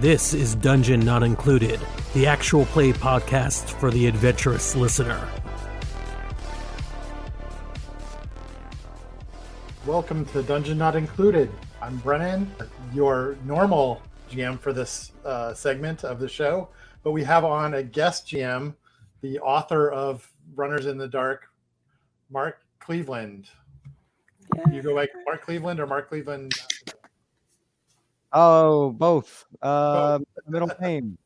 This is Dungeon Not Included, the actual play podcast for the adventurous listener. Welcome to Dungeon Not Included. I'm Brennan, your normal GM for this segment of the show, but we have on a guest GM, the author of Runners in the Dark, Mark Cleveland. You go like Mark Cleveland or Mark Cleveland? Oh, both. Middle name,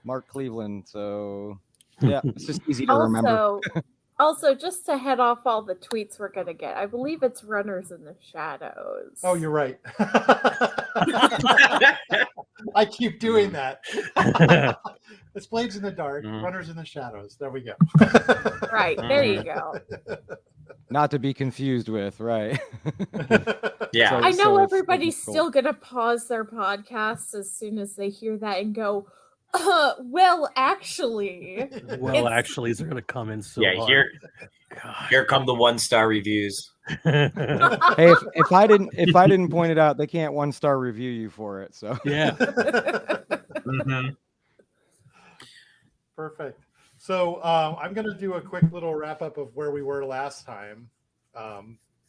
Mark Cleveland. So, yeah, it's just easy to remember. Also, just to head off all the tweets we're going to get, I believe it's Runners in the Shadows. Oh, you're right. I keep doing that. It's Blades in the Dark, Runners in the Shadows. There we go. Right, there you go. Not to be confused with, right? Yeah. I know everybody's still going to pause their podcasts as soon as they hear that and go, well, actually. Well, actually, they're going to come in so hard. Here come the 1-star reviews. Hey, if I didn't point it out, they can't 1-star review you for it. So yeah. Perfect. So I'm going to do a quick little wrap up of where we were last time,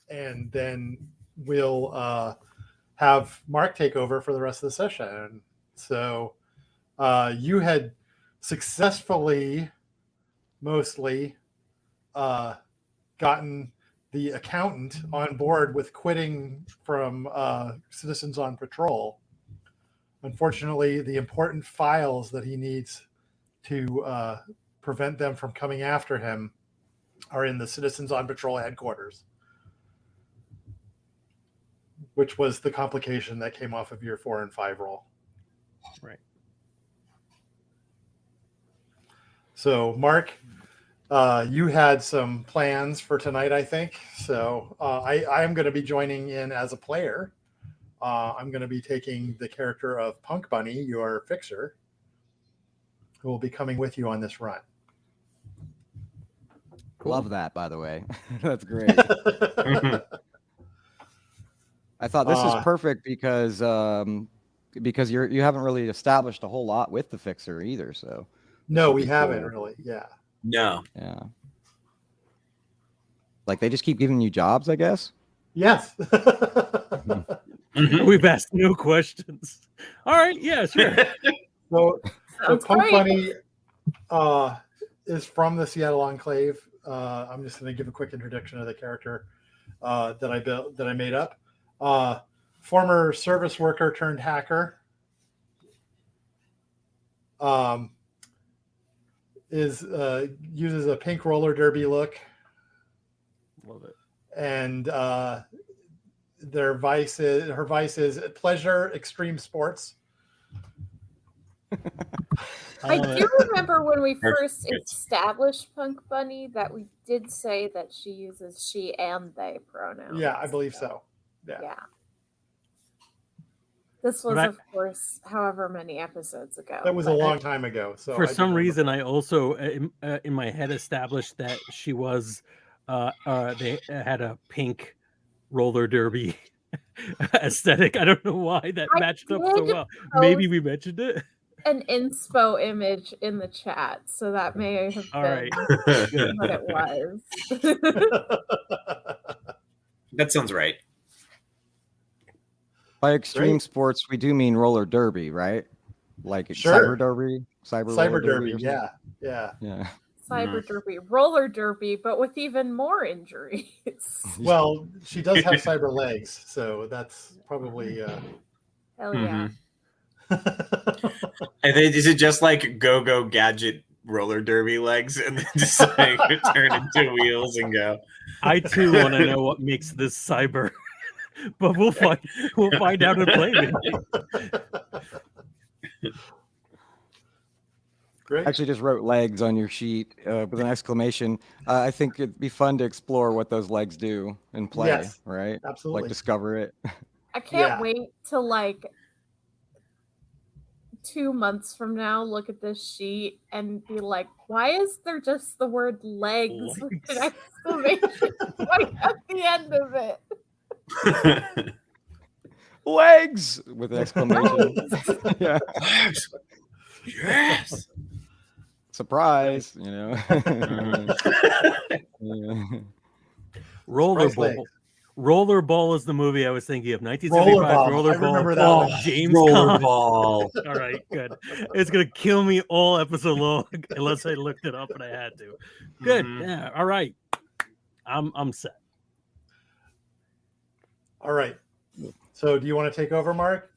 and then we'll have Mark take over for the rest of the session. So you had successfully, mostly, gotten the accountant on board with quitting from Citizens on Patrol. Unfortunately, the important files that he needs to prevent them from coming after him are in the Citizens on Patrol headquarters, which was the complication that came off of your 4 and 5 roll. Right. So, Mark, you had some plans for tonight, I think. So I am going to be joining in as a player. I'm going to be taking the character of Punk Bunny, your fixer, who will be coming with you on this run. Cool. Love that, by the way. That's great. I thought this is perfect because you haven't really established a whole lot with the fixer either. So no, we haven't really. Yeah. No. Yeah. Like they just keep giving you jobs, I guess. Yes. We've asked no questions. All right. Yeah, sure. So Punk Bunny is from the Seattle Enclave. I'm just going to give a quick introduction of the character that I made up. Former service worker turned hacker. Uses a pink roller derby look. Love it. And her vice is pleasure, extreme sports. I do remember when we first established Punk Bunny that we did say that she uses she and they pronouns. Yeah, I believe so. Yeah. This was, of course, however many episodes ago. That was a long time ago. So for some reason, I also in my head established that she was. They had a pink roller derby aesthetic. I don't know why that matched up so well. Maybe we mentioned it. An inspo image in the chat, so that may have been what it was. That sounds right. By extreme sports, we do mean roller derby, right? Like cyber derby, cyber derby. Yeah. Cyber derby, roller derby, but with even more injuries. Well, she does have cyber legs, so that's probably. Hell yeah. And then is it just like go gadget roller derby legs and then just like turn into wheels and go? I too want to know what makes this cyber, but we'll find out and play it. Great. Actually, just wrote legs on your sheet with an exclamation. I think it'd be fun to explore what those legs do and play, Yes, right? absolutely. Like discover it. I can't Yeah. wait to like 2 months from now look at this sheet and be like, why is there just the word legs with an exclamation point at the end of it? Legs with an exclamation. Yeah. Legs. Yes. Surprise, you know. Yeah. Rollerball. Rollerball is the movie I was thinking of. 1975 Rollerball. I remember that Oh, one. James Caan. Rollerball. All right, good. It's gonna kill me all episode long unless I looked it up and I had to. Good. Mhm. Yeah. All right. I'm set. All right. So do you want to take over, Mark?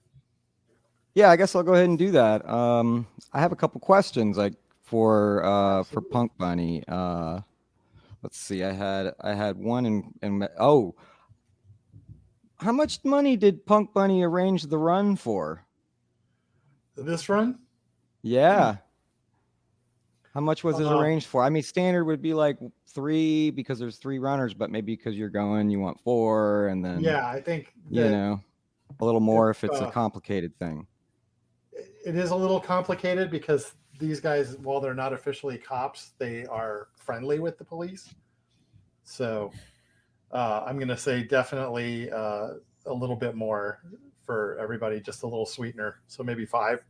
Yeah, I guess I'll go ahead and do that. I have a couple questions like for Punk Bunny. Let's see. I had one in oh, how much money did Punk Bunny arrange the run for? This run? Yeah. How much was it arranged for? I mean, standard would be like 3 because there's 3 runners, but maybe because you're going, you want 4, and then Yeah, I think you know, a little more if it's a uh, complicated thing. it is a little complicated because these guys, while they're not officially cops, they are friendly with the police. So I'm going to say definitely a little bit more for everybody, just a little sweetener. So maybe 5.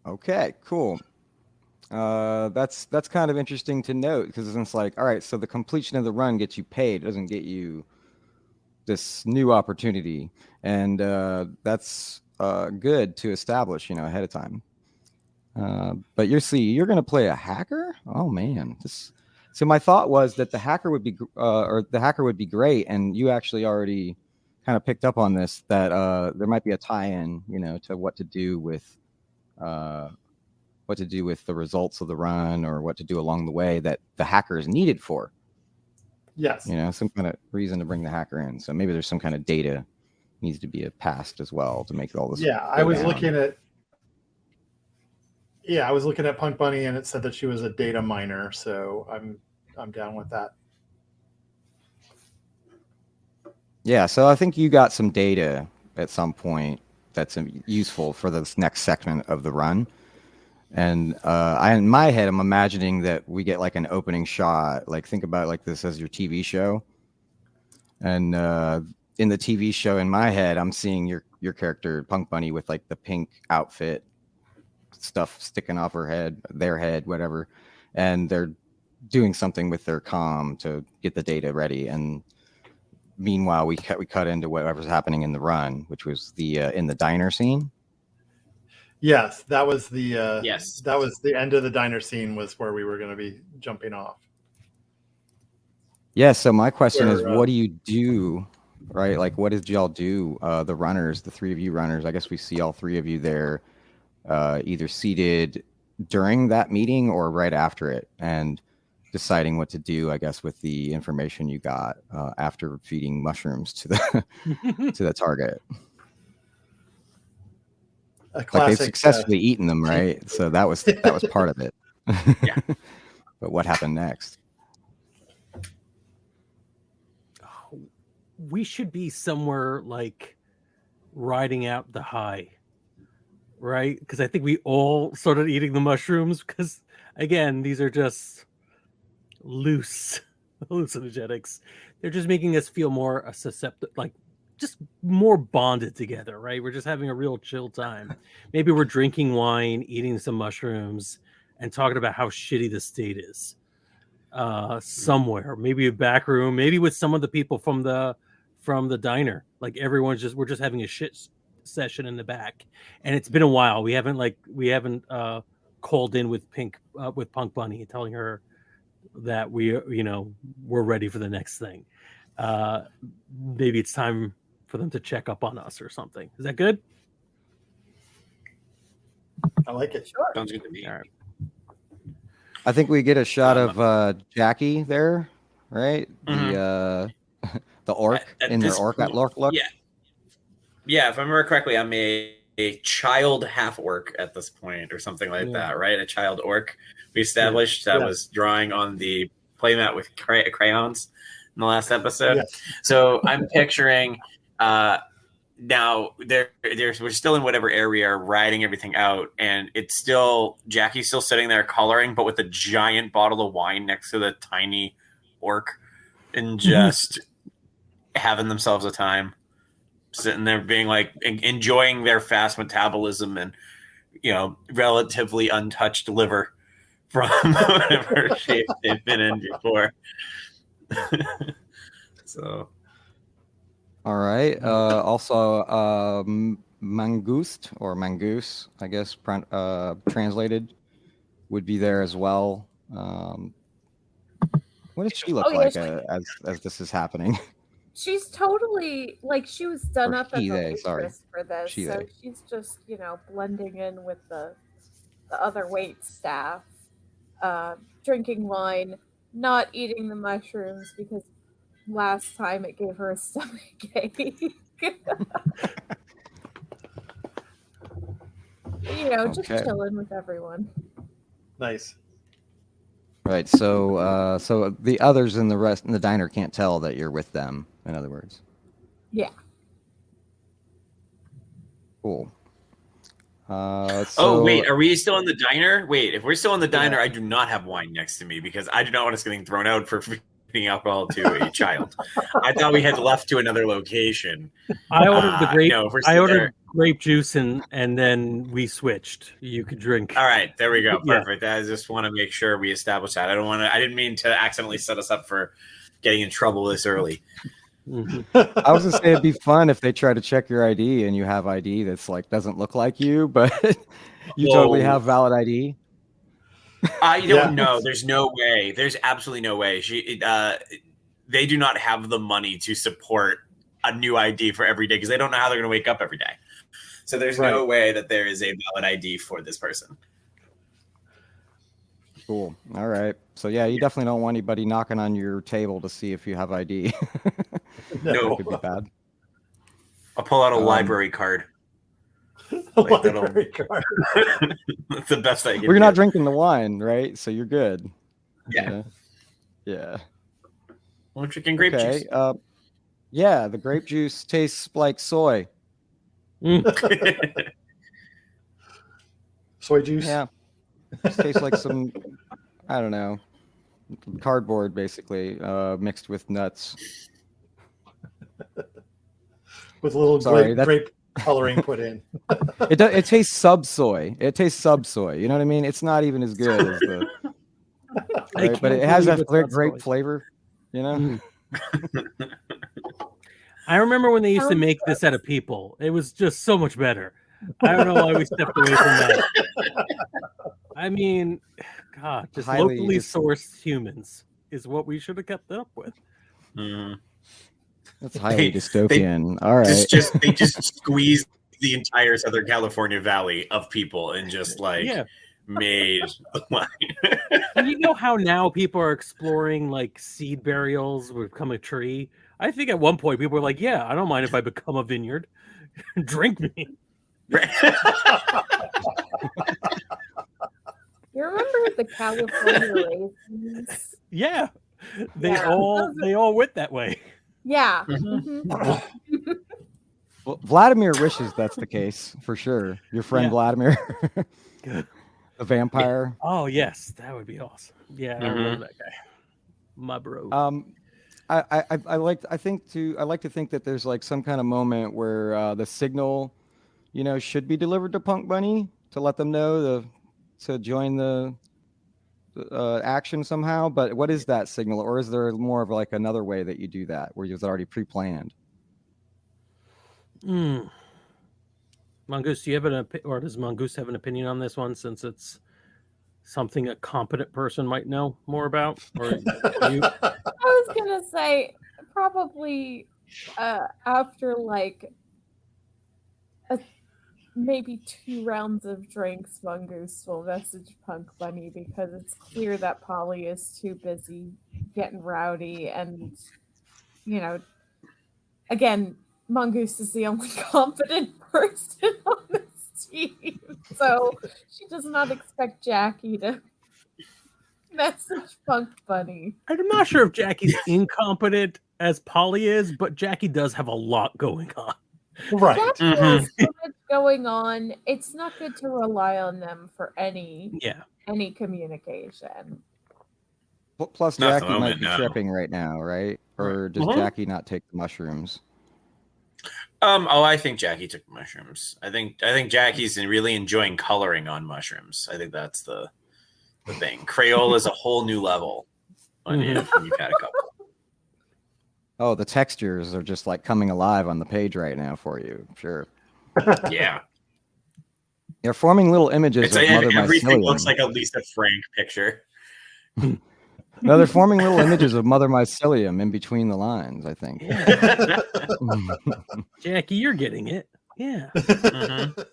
Okay, cool. That's kind of interesting to note because it's like, all right, so the completion of the run gets you paid, it doesn't get you this new opportunity, and that's good to establish, ahead of time. But you're going to play a hacker. Oh man, so my thought was that the hacker would be great, and you actually already kind of picked up on this that there might be a tie-in, to what to do with the results of the run or what to do along the way that the hacker is needed for. Yes. Some kind of reason to bring the hacker in. So maybe there's some kind of data needs to be passed as well to make all this. Yeah, I was looking at Punk Bunny and it said that she was a data miner, so I'm down with that. Yeah, so I think you got some data at some point that's useful for this next segment of the run. And in my head, I'm imagining that we get like an opening shot. Like think about like this as your TV show. And in the TV show, in my head, I'm seeing your character Punk Bunny with like the pink outfit, stuff sticking off their head, whatever. And they're doing something with their comm to get the data ready. And meanwhile, we cut into whatever's happening in the run, which was the in the diner scene. Yes, that was the That was the end of the diner scene, was where we were going to be jumping off. Yeah, so my question is, what do you do, right? Like, what did y'all do, the runners, the 3 of you runners? I guess we see all 3 of you there, either seated during that meeting or right after it, and deciding what to do, I guess, with the information you got after feeding mushrooms to the target. Like they've successfully eaten them, right? So that was part of it. Yeah. But what happened next? We should be somewhere like riding out the high, right? Because I think we all started eating the mushrooms because, again, these are just loose hallucinogenics. They're just making us feel more susceptible, like just more bonded together, right? We're just having a real chill time. Maybe we're drinking wine, eating some mushrooms, and talking about how shitty the state is. Somewhere, maybe a back room, maybe with some of the people from the diner. Like we're just having a shit session in the back. And it's been a while. We haven't called in with Punk Bunny and telling her that we're ready for the next thing. Maybe it's time for them to check up on us or something. Is that good? I like it. Sure. sounds good to me. All right. I think we get a shot of Jackie there, right? Mhm. The orc At in their this orc point, look. Yeah. Yeah, if I remember correctly, I made a child half orc at this point, or something like Yeah. that, right? A child orc we established that Yeah. was drawing on the playmat with crayons in the last episode. Yes. So I'm picturing now we're still in whatever area, writing everything out, and it's still Jackie's still sitting there coloring, but with a giant bottle of wine next to the tiny orc, and just having themselves a time, sitting there being like enjoying their fast metabolism and relatively untouched liver from whatever shape they've been in before. So All right. Also, Mangoost or Mangoose, I guess, translated, would be there as well. What does she look Oh, yeah, like she- as this is happening? She's totally like she was done Or up as a he, they, waitress sorry. for this, She, so they. she's just blending in with the other wait staff, drinking wine, not eating the mushrooms because last time it gave her a stomachache. Just Okay. chilling with everyone. Nice. Right. So the others in the diner can't tell that you're with them. In other words. Yeah. Cool. Oh, wait, are we still in the diner? Wait, if we're still in the diner, Yeah. I do not have wine next to me because I do not want us getting thrown out for feeding alcohol to a child. I thought we had left to another location. I ordered the grape. No, if we're I still ordered there. grape juice and then we switched. You could drink. All right, there we go. Yeah. Perfect. I just want to make sure we establish that. I didn't mean to accidentally set us up for getting in trouble this early. Mhm. I was gonna say it'd be fun if they try to check your ID and you have ID that's like doesn't look like you, but you totally Whoa. have valid ID. I don't Yeah. know. There's no way. There's absolutely no way. They do not have the money to support a new ID for every day because they don't know how they're going to wake up every day. So there's no way that there is a valid ID for this person. Cool. All right. So yeah, you definitely don't want anybody knocking on your table to see if you have ID. No. That could be bad. I'll pull out a library card. Like library card. That's the best I can Well, you're do. not drinking the wine, right? So you're good. Yeah. Yeah. We're drinking grape Okay. juice. Yeah, the grape juice tastes like soy. Soy juice. Yeah. It tastes like some, I don't know, cardboard basically, mixed with nuts. With a little Sorry, grape coloring put in. It tastes sub soy. It tastes sub soy. You know what I mean? It's not even as good as the, right? But it has that great flavor. You know. I remember when they used to make this out of people. It was just so much better. I don't know why we stepped away from that. I mean, God, just locally sourced humans is what we should have kept up with. That's highly dystopian. All right. They just squeezed the entire Southern California Valley of people and just made the wine. And you know how now people are exploring like seed burials would become a tree? I think at one point people were like, yeah, I don't mind if I become a vineyard. Drink me. You remember the California raisins? Yeah. They all went that way. Yeah. Well, Vladimir wishes that's the case for sure. Your friend Vladimir, the vampire. Oh yes, that would be awesome. Yeah, I love that guy. My bro. I like to think that there's like some kind of moment where the signal, should be delivered to Punk Bunny to let them know to join the action somehow. But what is that signal, or is there more of like another way that you do that where it's already pre-planned? Mongoose, do you have or does Mongoose have an opinion on this one, since it's something a competent person might know more about? Or you... I was gonna say probably after like maybe 2 rounds of drinks, Mongoose will message Punk Bunny because it's clear that Polly is too busy getting rowdy, and again, Mongoose is the only competent person on this team. So she does not expect Jackie to message Punk Bunny. I'm not sure if Jackie's incompetent as Polly is, but Jackie does have a lot going on. Right. Jackie Mhm. has so much going on. It's not good to rely on them for any communication. Plus, Not at the Jackie might moment, be no. tripping right now, right? Or does Mhm. Jackie not take the mushrooms? I think Jackie took mushrooms. I think Jackie's really enjoying coloring on mushrooms. I think that's the thing. Crayola is a whole new level when you've had a couple. Oh, the textures are just like coming alive on the page right now for you. Sure. Yeah. They're forming little images It's of like Mother everything Mycelium. looks like a Lisa Frank picture. No, they're forming little images of Mother Mycelium in between the lines, I think. Yeah. Jackie, you're getting it. Yeah. Mhm.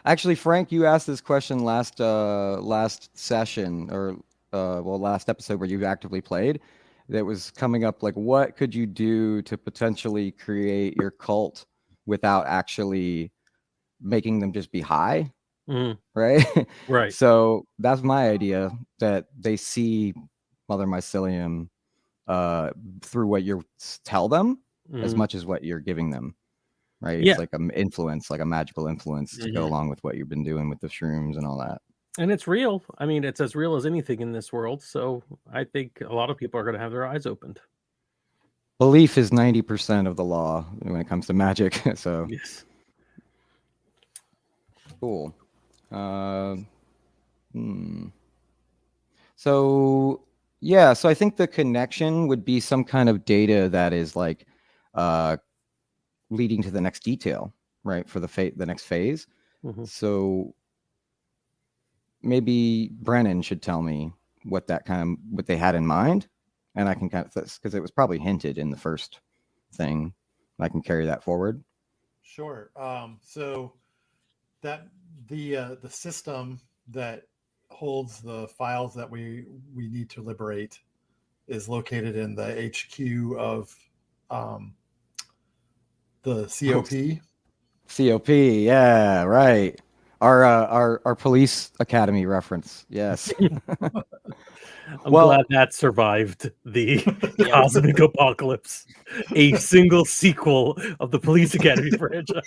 Actually, Frank, you asked this question last session or last episode where you actively played. That was coming up like, what could you do to potentially create your cult without actually making them just be high? Mhm. Right? Right. So that's my idea, that they see Mother Mycelium through what you tell them as Mhm. much as what you're giving them. Right? Yeah. It's like an influence, like a magical influence to go Mhm. along with what you've been doing with the shrooms and all that. And it's real. I mean, it's as real as anything in this world. So I think a lot of people are going to have their eyes opened. Belief is 90% of the law when it comes to magic. So Yes. cool. So yeah, so I think the connection would be some kind of data that is like leading to the next detail, right? For the next phase. Mhm. So maybe Brennan should tell me what they had in mind, and I can kind of, because it was probably hinted in the first thing. I can carry that forward. Sure. So that the system that holds the files that we need to liberate is located in the HQ of the COP. COP, yeah, right. Our police academy reference, yes. I'm glad that survived the cosmic apocalypse. A single sequel of the Police Academy franchise.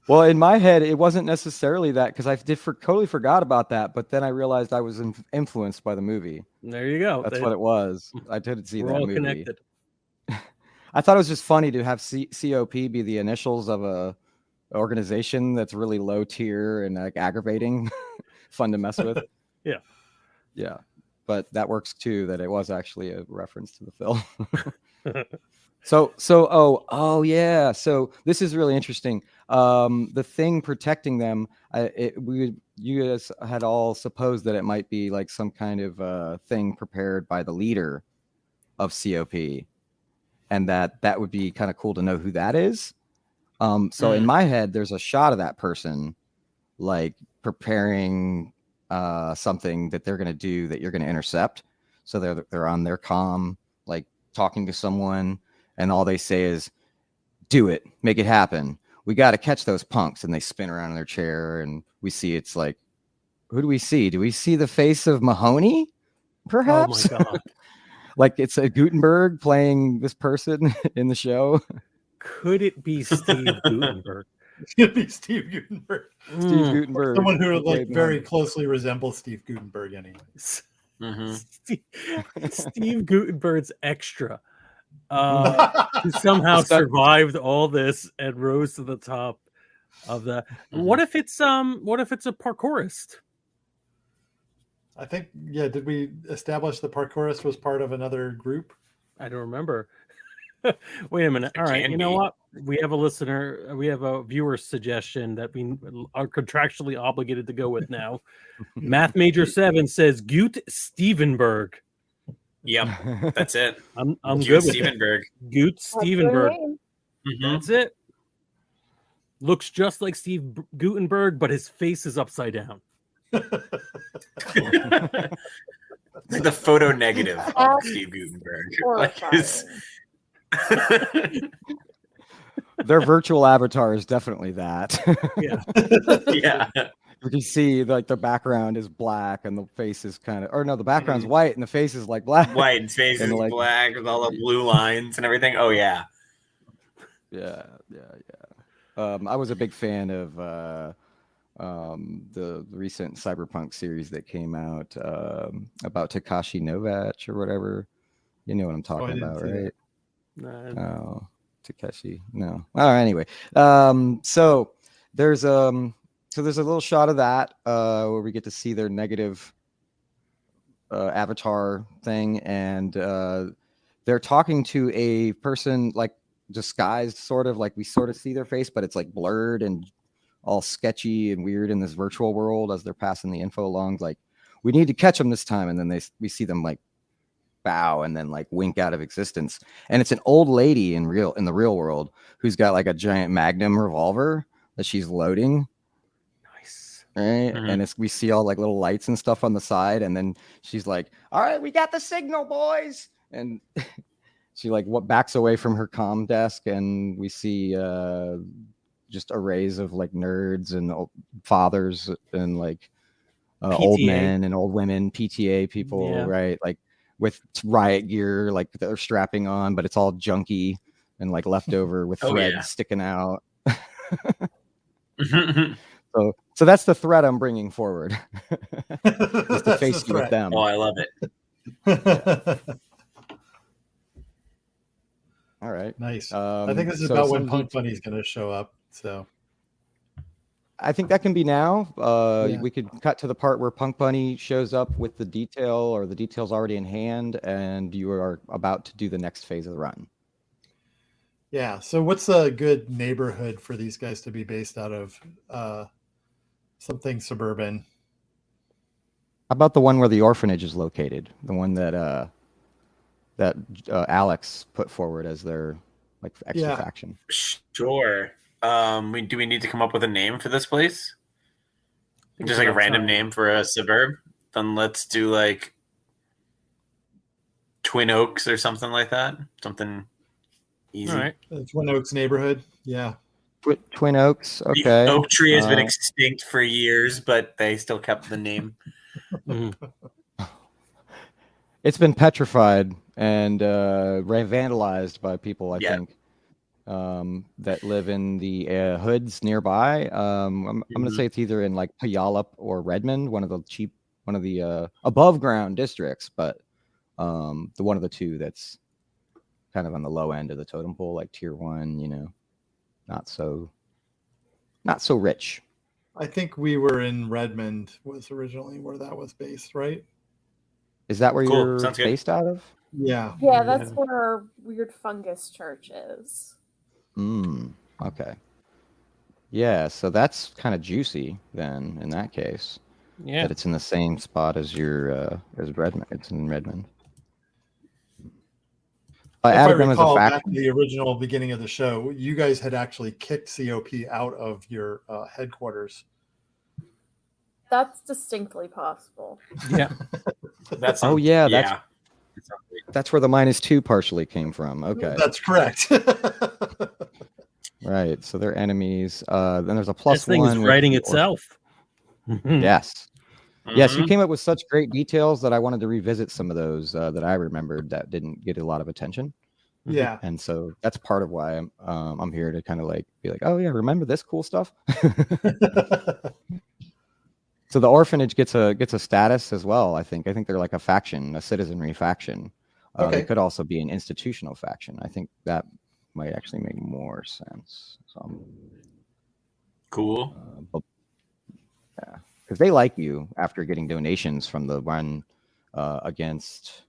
Well, in my head, it wasn't necessarily that, because I totally forgot about that. But then I realized I was influenced by the movie. There you go. That's what it was. I didn't see We're that all movie. connected. I thought it was just funny to have COP be the initials of a organization that's really low tier and like aggravating, fun to mess with. Yeah, but that works too. That it was actually a reference to the film. So yeah. So this is really interesting. The thing protecting them, you guys had all supposed that it might be like some kind of thing prepared by the leader of COP, and that would be kind of cool to know who that is. So in my head, there's a shot of that person like preparing something that they're going to do that you're going to intercept. So they're on their comm, like talking to someone, and all they say is, do it, make it happen. We got to catch those punks. And they spin around in their chair, and we see, it's like, who do we see? Do we see the face of Mahoney? Perhaps? Oh my God. Like it's a Gutenberg playing this person in the show. Could it be Steve Gutenberg? It'd be Steve Gutenberg. Steve Gutenberg. Someone who like very closely resembles Steve Gutenberg anyways. Steve Gutenberg's extra. Who somehow survived all this and rose to the top of the. What if it's a parkourist? I think, yeah. Did we establish the parkourist was part of another group? I don't remember. Wait a minute. All right. You know what? We have a viewer suggestion that we are contractually obligated to go with now. Math Major 7 says Gut Stevenberg. Yep, that's it. I'm Gut good with Stevenberg. Gut Stevenberg. Mm-hmm. That's it. Looks just like Steve Gutenberg, but his face is upside down. Like the photo negative of Steve Gutenberg. Like Their virtual avatar is definitely that. Yeah. Yeah. You can see like the background is black and the face is kind of, or no, the background's white and the face is like black. White, his face And is like, black with all the blue lines and everything. Oh yeah. yeah. I was a big fan of the recent Cyberpunk series that came out about Takashi Novak or whatever. You know what I'm talking about, right? Oh, Takeshi. No. Anyway. So there's a little shot of that where we get to see their negative avatar thing, and they're talking to a person like disguised, sort of like we sort of see their face, but it's like blurred and all sketchy and weird in this virtual world as they're passing the info along. Like, we need to catch them this time, and then we see them like bow and then like wink out of existence, and it's an old lady in the real world who's got like a giant Magnum revolver that she's loading. Nice. Right. And we see all like little lights and stuff on the side, and then she's like, all right, we got the signal, boys, and she like backs away from her comm desk, and we see just arrays of like nerds and fathers and like old men and old women, PTA people, right? Like with riot gear, like they're strapping on, but it's all junky and like leftover with threads sticking out. So that's the threat I'm bringing forward. Is to face you with them. Oh, I love it. All right. Nice. I think this is about when Punk Bunny's going to show up. So I think that can be now. We could cut to the part where Punk Bunny shows up with the detail, or the detail's already in hand, and you are about to do the next phase of the run. Yeah. So what's a good neighborhood for these guys to be based out of? Something suburban. How about the one where the orphanage is located? The one that Alex put forward as their like extra faction. Sure. Do we need to come up with a name for this place? Just like a random name for a suburb? Then let's do like Twin Oaks or something like that. Something easy. All right. Twin Oaks neighborhood. Yeah. Twin Oaks. Okay. The oak tree has been extinct for years, but they still kept the name. It's been petrified and vandalized by people, I think, that live in the hoods nearby. I'm going to say it's either in like Puyallup or Redmond, one of the above ground districts, but the one of the two that's kind of on the low end of the totem pole, like tier 1, you know. Not so rich. I think we were in Redmond was originally where that was based, right? Is that where you're based out of? Yeah. Yeah, that's where our weird fungus church is. Okay. Yeah, so that's kind of juicy then in that case. Yeah. That it's in the same spot as your as Redmond. It's in Redmond. If I recall, back in the original beginning of the show, you guys had actually kicked COP out of your headquarters. That's distinctly possible. Yeah. That's where the -2 partially came from. Okay. That's correct. Right. So they're enemies. Then there's a +1. This thing is writing itself. Yes. Yes, you came up with such great details that I wanted to revisit some of those that I remembered that didn't get a lot of attention. Yeah. And so that's part of why I'm here to kind of like be like, oh yeah, remember this cool stuff? So the orphanage gets a status as well, I think. I think they're like a faction, a citizenry faction. They could also be an institutional faction. I think that might actually make more sense. So cool. Yeah. Because they like you after getting donations from the run against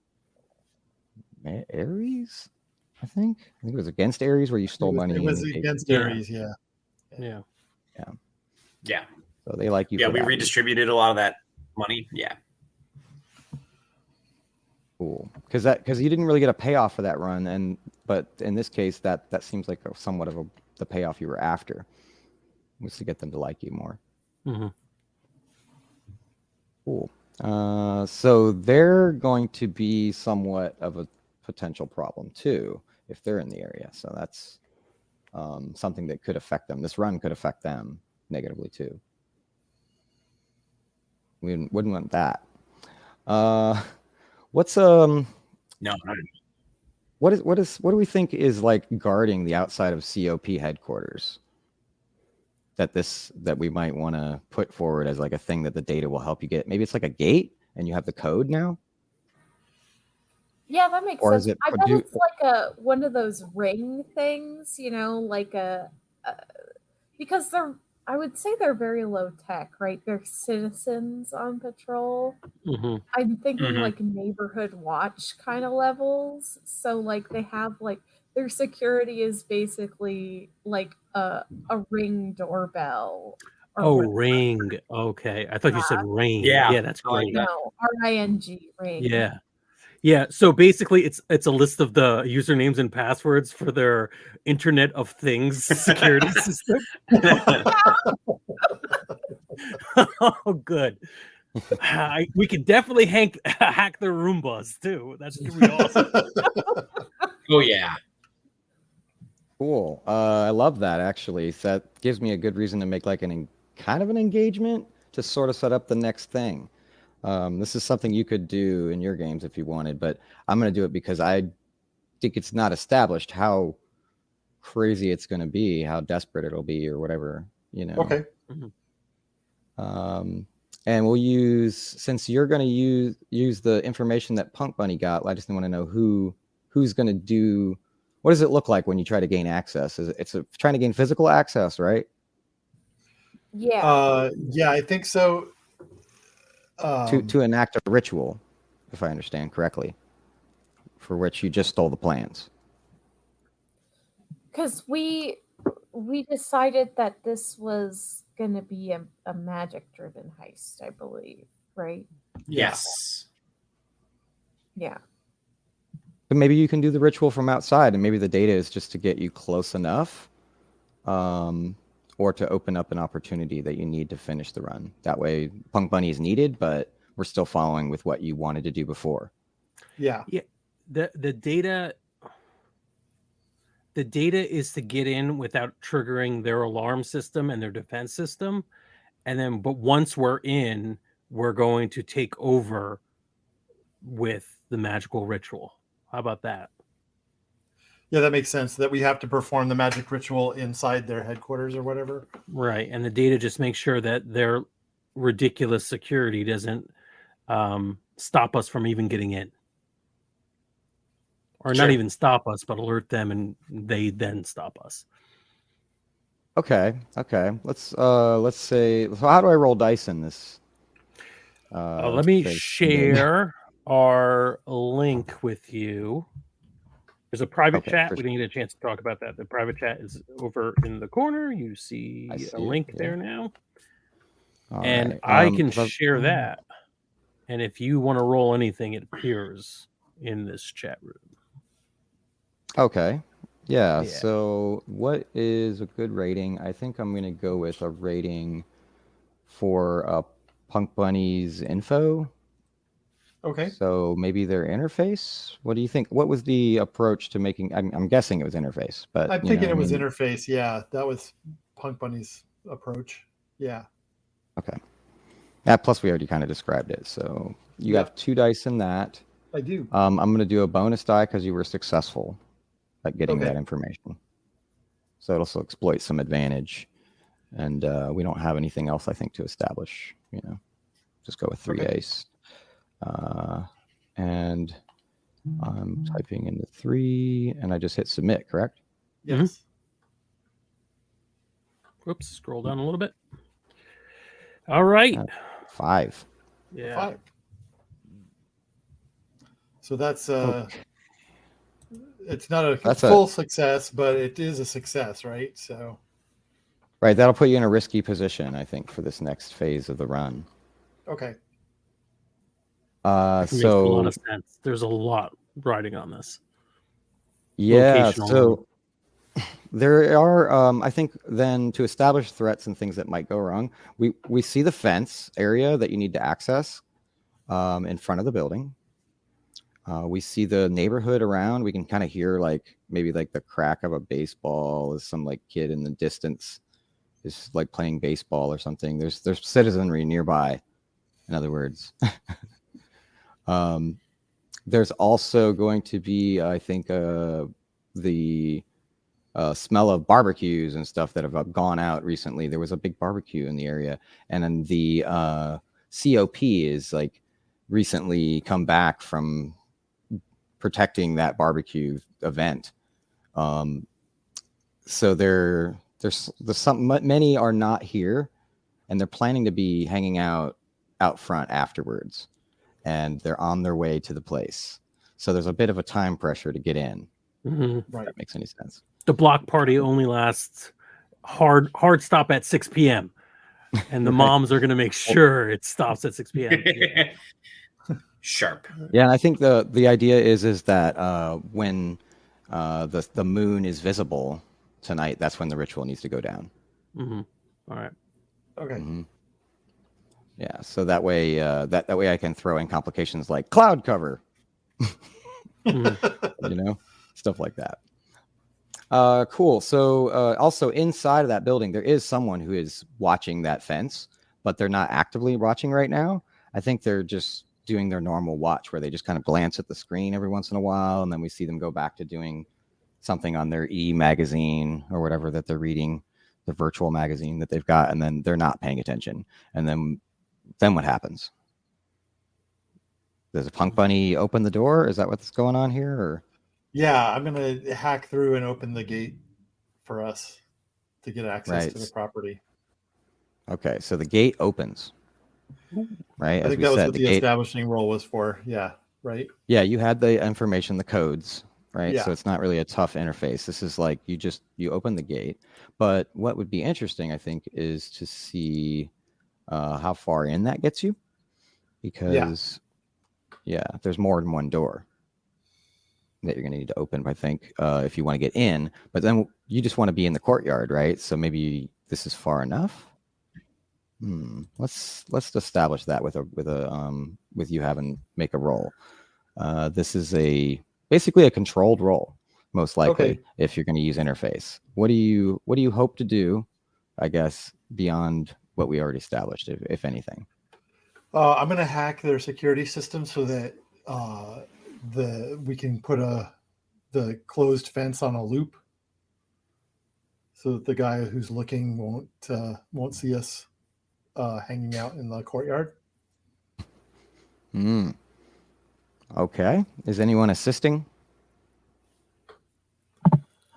Ares, I think. I think it was against Ares where you stole money. It was against Ares, yeah. So they like you. Yeah, we redistributed a lot of that money. Yeah. Cool. Because you didn't really get a payoff for that run, but in this case, that seems like somewhat of the payoff you were after, was to get them to like you more. Cool. So they're going to be somewhat of a potential problem too if they're in the area. So that's something that could affect them. This run could affect them negatively too. We wouldn't want that. What's No. what do we think is like guarding the outside of COP headquarters that we might want to put forward as like a thing that the data will help you get? Maybe it's like a gate and you have the code now. Yeah, that makes Or sense. is it I bet it's like one of those ring things, like because I would say they're very low tech, right? They're citizens on patrol. Mhm. I'm thinking Mhm. like neighborhood watch kind of levels. So like they have like their security is basically like a ring doorbell. or Oh, whatever. ring. Okay. I thought you said rain. Yeah, Yeah, that's I like great. that. No, RING ring. Yeah. Yeah. So basically it's a list of the usernames and passwords for their Internet of Things security system. Oh, good. We could definitely hack their Roombas too. That's gonna be awesome. Oh yeah. Cool. I love that actually. So that gives me a good reason to make like kind of an engagement to sort of set up the next thing. This is something you could do in your games if you wanted, but I'm going to do it because I think it's not established how crazy it's going to be, how desperate it'll be, or whatever, Okay. And we'll use, since you're going to use the information that Punk Bunny got. I just want to know who's going to do. What does it look like when you try to gain access? It's trying to gain physical access, right? Yeah. Yeah, I think so. To enact a ritual, if I understand correctly, for which you just stole the plans. Because we decided that this was going to be a magic-driven heist, I believe, right? Yes. Yeah. But maybe you can do the ritual from outside, and maybe the data is just to get you close enough, or to open up an opportunity that you need to finish the run. That way, Punk Bunny is needed, but we're still following with what you wanted to do before. Yeah. Yeah. The data is to get in without triggering their alarm system and their defense system. But once we're in, we're going to take over with the magical ritual. How about that? Yeah, that makes sense. That we have to perform the magic ritual inside their headquarters or whatever. Right. And the data just makes sure that their ridiculous security doesn't stop us from even getting in. Or Sure. not even stop us, but alert them, and they then stop us. Okay. Let's say. So how do I roll dice in this? Let me phase? share our link with you. There's a private Okay, chat. for We didn't get a chance to talk about that. The private chat is over in the corner. You see I see a it, link yeah. there now. All And right. I can so- share that. And if you want to roll anything, it appears in this chat room. Okay. Yeah. Yeah. So what is a good rating? I think I'm going to go with a rating for Punk Bunny's info. Okay. So maybe their interface. What do you think? What was the approach to making? I'm guessing it was interface, but I'm thinking it was interface. Yeah, that was Punk Bunny's approach. Yeah. Okay. Plus, we already kind of described it. So you Yep. have 2 dice in that. I do. I'm going to do a bonus die because you were successful at getting Okay. that information. So it'll also exploit some advantage. And we don't have anything else, I think, to establish. Just go with 3 Okay. dice. And I'm typing in the 3, and I just hit submit, correct? Yes. Oops, scroll down a little bit. All right. 5. Yeah. 5. So that's it's not a full success, but it is a success, right? So right, that'll put you in a risky position, I think, for this next phase of the run. okay. Makes a lot of sense. There's a lot riding on this. Yeah, Locational. so there are, I think, then to establish threats and things that might go wrong, we see the fence area that you need to access in front of the building. We see the neighborhood around. We can kind of hear like maybe like the crack of a baseball as some like kid in the distance is like playing baseball or something. There's citizenry nearby, in other words. There's also going to be, I think, the smell of barbecues and stuff that have gone out recently. There was a big barbecue in the area, and then the COP is like recently come back from protecting that barbecue event. So there's some, many are not here, and they're planning to be hanging out front afterwards, and they're on their way to the place. So there's a bit of a time pressure to get in. Mhm. Right. If that makes any sense. The block party only lasts hard stop at 6 p.m. and the Right. moms are going to make sure it stops at 6 p.m. Sharp. Yeah, and I think the idea is that when the moon is visible tonight, that's when the ritual needs to go down. Mm-hmm. All right. Okay. Mm-hmm. Yeah, so that way that way I can throw in complications like cloud cover, Mm-hmm. you know, stuff like that. Cool. So also inside of that building, there is someone who is watching that fence, but they're not actively watching right now. I think they're just doing their normal watch where they just kind of glance at the screen every once in a while, and then we see them go back to doing something on their e-magazine or whatever that they're reading, the virtual magazine that they've got, and then they're not paying attention. And then what happens? Does a punk bunny open the door? Is that what's going on here? Or Yeah, I'm gonna hack through and open the gate for us to get access Right. to the property. okay, so the gate opens. Right, I as think we that was said, what the the gate. establishing role was for. Yeah, right. Yeah, you had the information, the codes, right? Yeah. So it's not really a tough interface. This is like you open the gate. But what would be interesting, I think, is to see how far in that gets you, because there's more than one door that you're going to need to open, I think, if you want to get in. But then you just want to be in the courtyard, right? So maybe this is far enough. Let's establish that with you having make a roll. This is basically a controlled roll, most likely, Okay. if you're going to use interface. What do you hope to do, I guess, beyond what we already established, if anything? I'm gonna hack their security system so that we can put the closed fence on a loop, so that the guy who's looking won't see us hanging out in the courtyard. Okay. Is anyone assisting?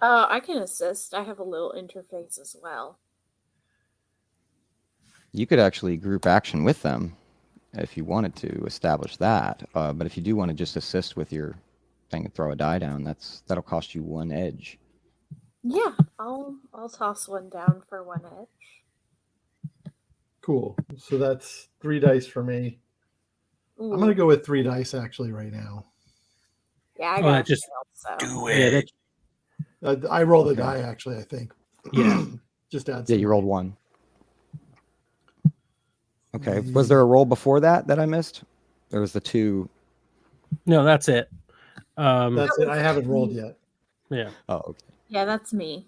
I can assist. I have a little interface as well. You could actually group action with them if you wanted to establish that. But if you do want to just assist with your thing and throw a die down, that'll cost you 1 edge. Yeah, I'll toss one down for 1 edge. Cool. So that's 3 dice for me. Ooh. I'm gonna go with 3 dice actually right now. Yeah, I got just so. Do Yeah, it. I rolled a Okay. die actually. I think. Yeah. Just add. Yeah, some you rolled 1. Okay. Was there a roll before that I missed? There was the 2. No, that's it. That's it. I haven't rolled yet. Yeah. Oh, okay. Yeah, that's me.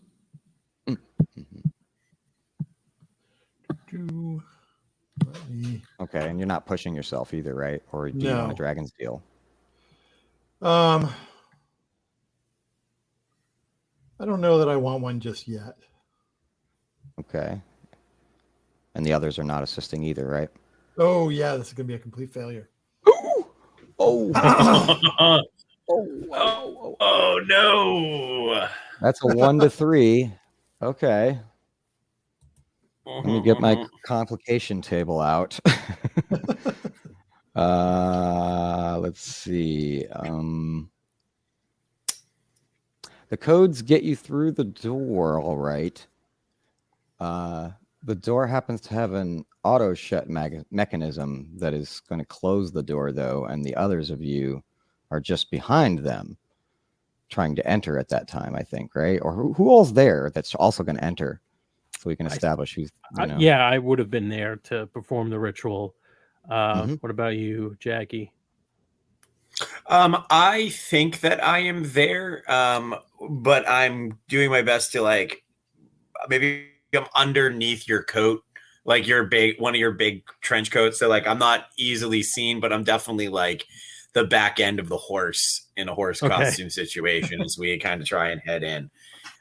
Okay, and you're not pushing yourself either, right? Or do you want a No. dragon's deal? I don't know that I want one just yet. Okay. And the others are not assisting either, right? Oh yeah, this is gonna be a complete failure. Oh, Oh no! that's a 1 to 3. Okay. Let me get my complication table out. Let's see. The codes get you through the door, all right. The door happens to have an auto shut mechanism that is going to close the door, though, and the others of you are just behind them, trying to enter at that time, I think, right? Or who all's there that's also going to enter, so we can establish who's. Yeah, I would have been there to perform the ritual. Mhm. What about you, Jackie? I think that I am there, but I'm doing my best to like maybe I'm underneath your coat, like one of your big trench coats. So like I'm not easily seen, but I'm definitely like the back end of the horse in a horse Okay. costume situation as we kind of try and head in.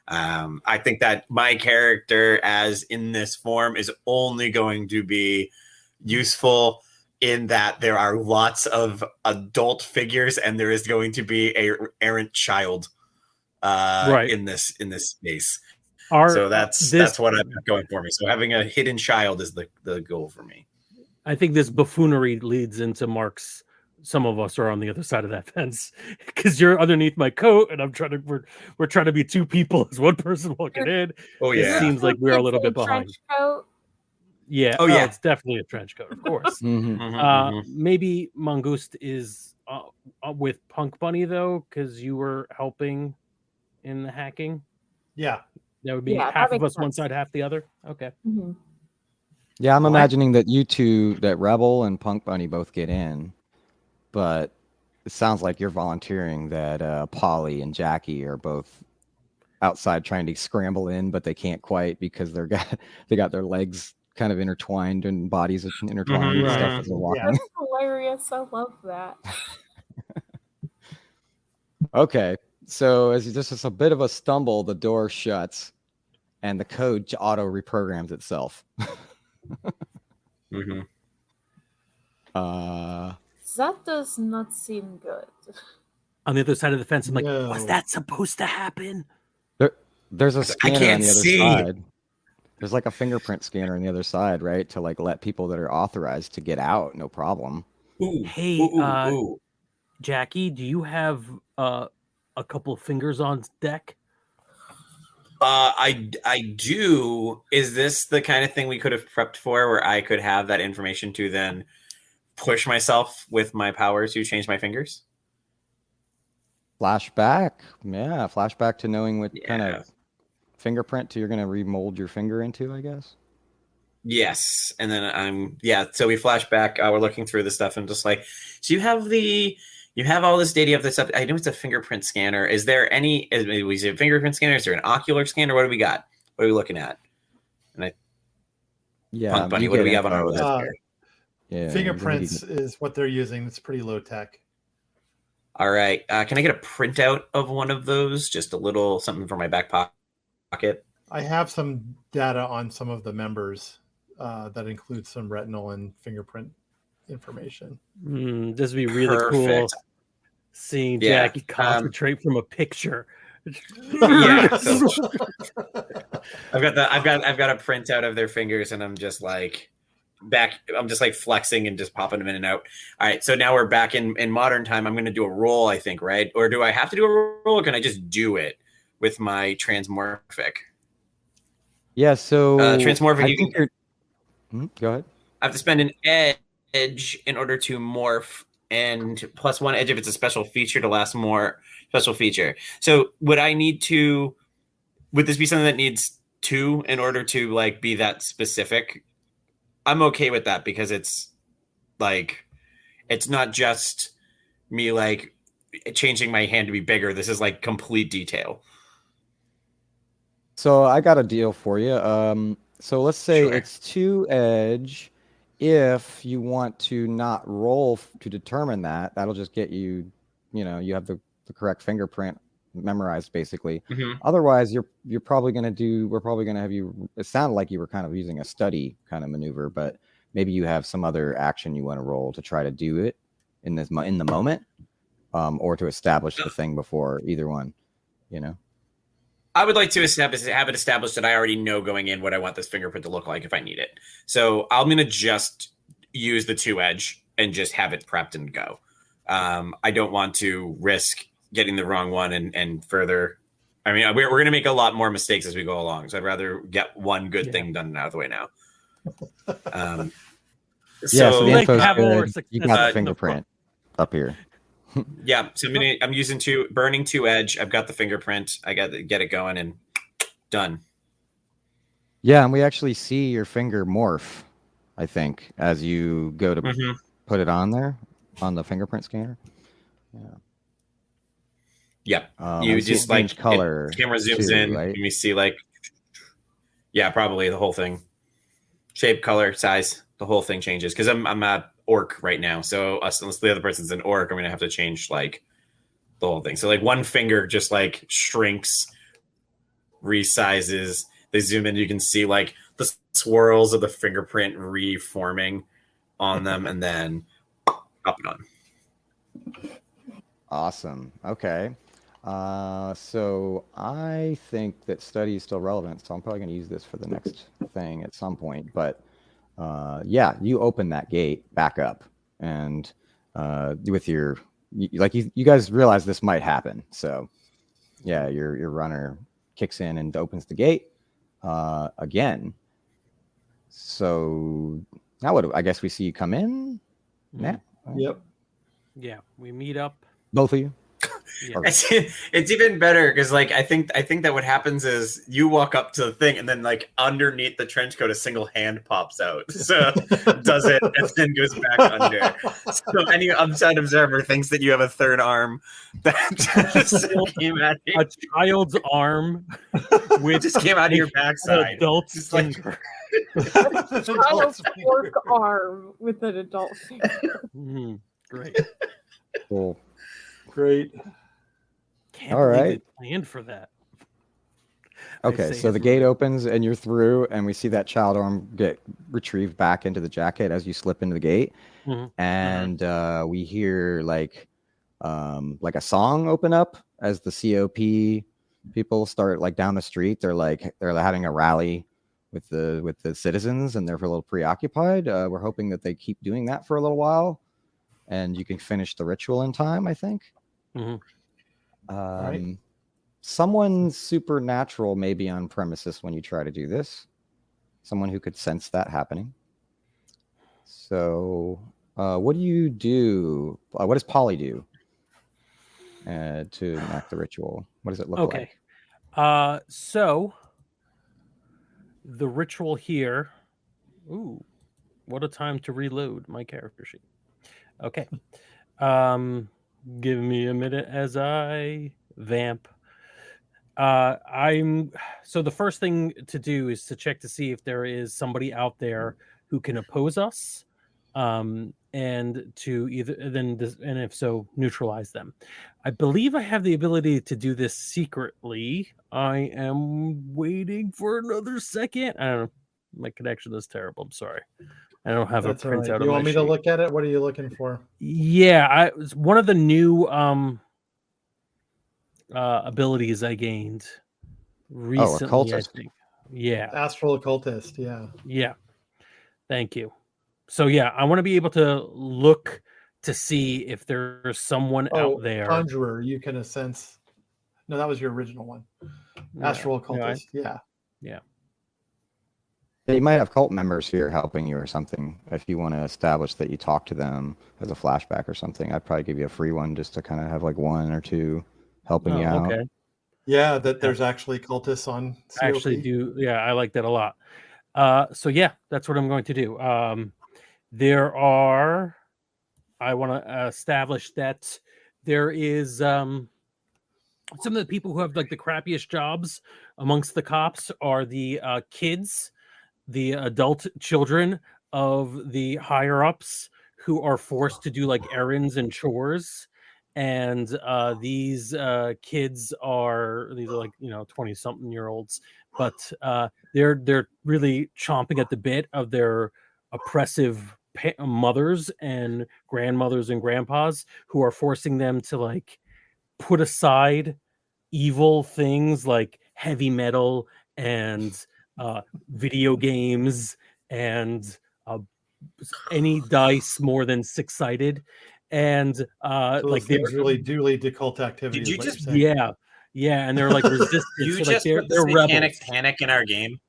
I think that my character, as in this form, is only going to be useful in that there are lots of adult figures and there is going to be a errant child Right. in this space. Our So that's this what I've got going for me. So having a hidden child is the goal for me. I think this buffoonery leads into Mark's. Some of us are on the other side of that fence because you're underneath my coat, and I'm trying to. We're trying to be two people as one person walking in. Oh It yeah. seems like we're a little bit behind. Trench coat. Yeah. Oh, yeah. It's definitely a trench coat, of course. Mhm. Maybe Mongoose is with Punk Bunny though, because you were helping in the hacking. Yeah. That would be Yeah, that half of makes us one sense. side, half the other. Okay. Mhm. Yeah, I'm Well, imagining that you two, that Rebel and Punk Bunny, both get in, but it sounds like you're volunteering that Polly and Jackie are both outside trying to scramble in, but they can't quite because they got their legs kind of intertwined and bodies intertwined and stuff as they're walking. That's hilarious. I love that. Okay, so as just as a bit of a stumble, the door shuts and the code auto reprograms itself. Mhm. That does not seem good. On the other side of the fence, I'm like, No. was that supposed to happen? There's a I scanner on can't the other see. side. There's like a fingerprint scanner on the other side, right? To like let people that are authorized to get out, no problem. Ooh. Hey, Ooh. Jackie, do you have a couple fingers on deck? I do. Is this the kind of thing we could have prepped for, where I could have that information to then push myself with my power to change my fingers? Flashback, yeah, flashback to knowing what kind Yeah. of fingerprint you're gonna remold your finger into, I guess. Yes, and then so we flash back. We're looking through the stuff and just like, so you have all this data, you have this stuff. I know it's a fingerprint scanner. Is there any? Is it a fingerprint scanner? Is there an ocular scanner? What do we got? What are we looking at? Yeah, Punk Bunny, you what do get we have on our info list that- here? yeah, Fingerprints is what they're using. It's pretty low tech. All right, can I get a printout of one of those? Just a little something for my back pocket. I have some data on some of the members that includes some retinal and fingerprint information. This would be really cool. Perfect. Seeing Yeah, Jackie concentrate from a picture. Yeah, so I've got a printout of their fingers, and I'm just like flexing and just popping them in and out. All right, so now we're back in modern time. I'm going to do a roll, I think, right? Or do I have to do a roll, or can I just do it with my transmorphic? Yeah, so Transmorphic. I think you're. Go ahead. I have to spend an edge in order to morph, and plus one edge if it's a special feature to last more special feature. So would this be something that needs 2 in order to like be that specific? I'm okay with that because it's like, it's not just me like changing my hand to be bigger. This is like complete detail. So I got a deal for you. So let's say Sure. it's 2 edge. If you want to not roll to determine that, that'll just get you, you have the correct fingerprint memorized basically. Mhm. Otherwise, we're probably going to have you, it sounded like you were kind of using a study kind of maneuver, but maybe you have some other action you want to roll to try to do it in the moment, or to establish the thing before either one, I would like to have it established that I already know going in what I want this fingerprint to look like if I need it. So I'm going to just use the 2 edge and just have it prepped and go. I don't want to risk getting the wrong one and further. I mean, we're going to make a lot more mistakes as we go along. So I'd rather get one good thing done and out of the way now. So the like info's have more good. You success got the in the fingerprint up here. Yeah, so I'm using burning 2 edge. I've got the fingerprint. I got to get it going and done. Yeah, and we actually see your finger morph, I think, as you go to put it on there on the fingerprint scanner. Yep. I You see it just like change color camera zooms too, in, right? and we see like, yeah, probably the whole thing, shape, color, size, the whole thing changes because I'm a orc right now. So unless the other person's an orc, I'm gonna have to change like the whole thing. So like one finger just like shrinks, resizes. They zoom in, you can see like the swirls of the fingerprint reforming on them, and then pop it on. Awesome. Okay. So I think that study is still relevant, so I'm probably going to use this for the next thing at some point. But yeah, you open that gate back up, and with your you guys realize this might happen. So yeah, your runner kicks in and opens the gate again. So now what? I guess we see you come in. Yeah. Yep. Yeah, we meet up. Both of you. Yeah. It's even better because like I think that what happens is you walk up to the thing and then like underneath the trench coat a single hand pops out, so does it and then goes back under. So any outside observer thinks that you have a third arm that just came out A child's arm with just came out of your backside. adult's Just like finger. Child's fork arm with an adult finger. Great. Cool. Great. Can't All believe right. they planned for that. Okay, say so the it's gate opens and you're through, and we see that child arm get retrieved back into the jacket as you slip into the gate, Mhm. and we hear like a song open up as the COP people start like down the street. They're having a rally with the citizens, and they're a little preoccupied. We're hoping that they keep doing that for a little while, and you can finish the ritual in time, I think. Mhm. Right. Someone supernatural may be on premises when you try to do this. Someone who could sense that happening. So, what do you do? What does Polly do to enact the ritual? What does it look like? So the ritual here. Ooh, what a time to reload my character sheet. Okay. Give me a minute as I vamp. So the first thing to do is to check to see if there is somebody out there who can oppose us, and to and if so, neutralize them. I believe I have the ability to do this secretly. I am waiting for another second. I don't know. My connection is terrible. I'm sorry. I don't have That's a all right. printout. You want me to look at it? What are you looking for? Yeah, it's one of the new abilities I gained recently. occultist. I think. Yeah. Astral occultist. Yeah. Yeah. Thank you. So yeah, I want to be able to look to see if there's someone out there. Conjurer. You can sense. No, that was your original one. Astral occultist. Yeah. Yeah. You might have cult members here helping you or something. If you want to establish that you talk to them as a flashback or something, I'd probably give you a free one just to kind of have like one or two helping you out. Okay. Yeah, that there's actually cultists on COP. I actually do. Yeah, I like that a lot. So yeah, that's what I'm going to do. I want to establish that there is some of the people who have like the crappiest jobs amongst the cops are the kids, the adult children of the higher ups who are forced to do like errands and chores. And these kids are like 20-something-year-olds, but they're really chomping at the bit of their oppressive mothers and grandmothers and grandpas who are forcing them to like put aside evil things like heavy metal and video games and any dice more than 6-sided, and So like those things really do to cult activity. Did you is what just- you're saying. yeah, and they're like resistant. You so, just like, put the they're satanic rebels. panic in our game.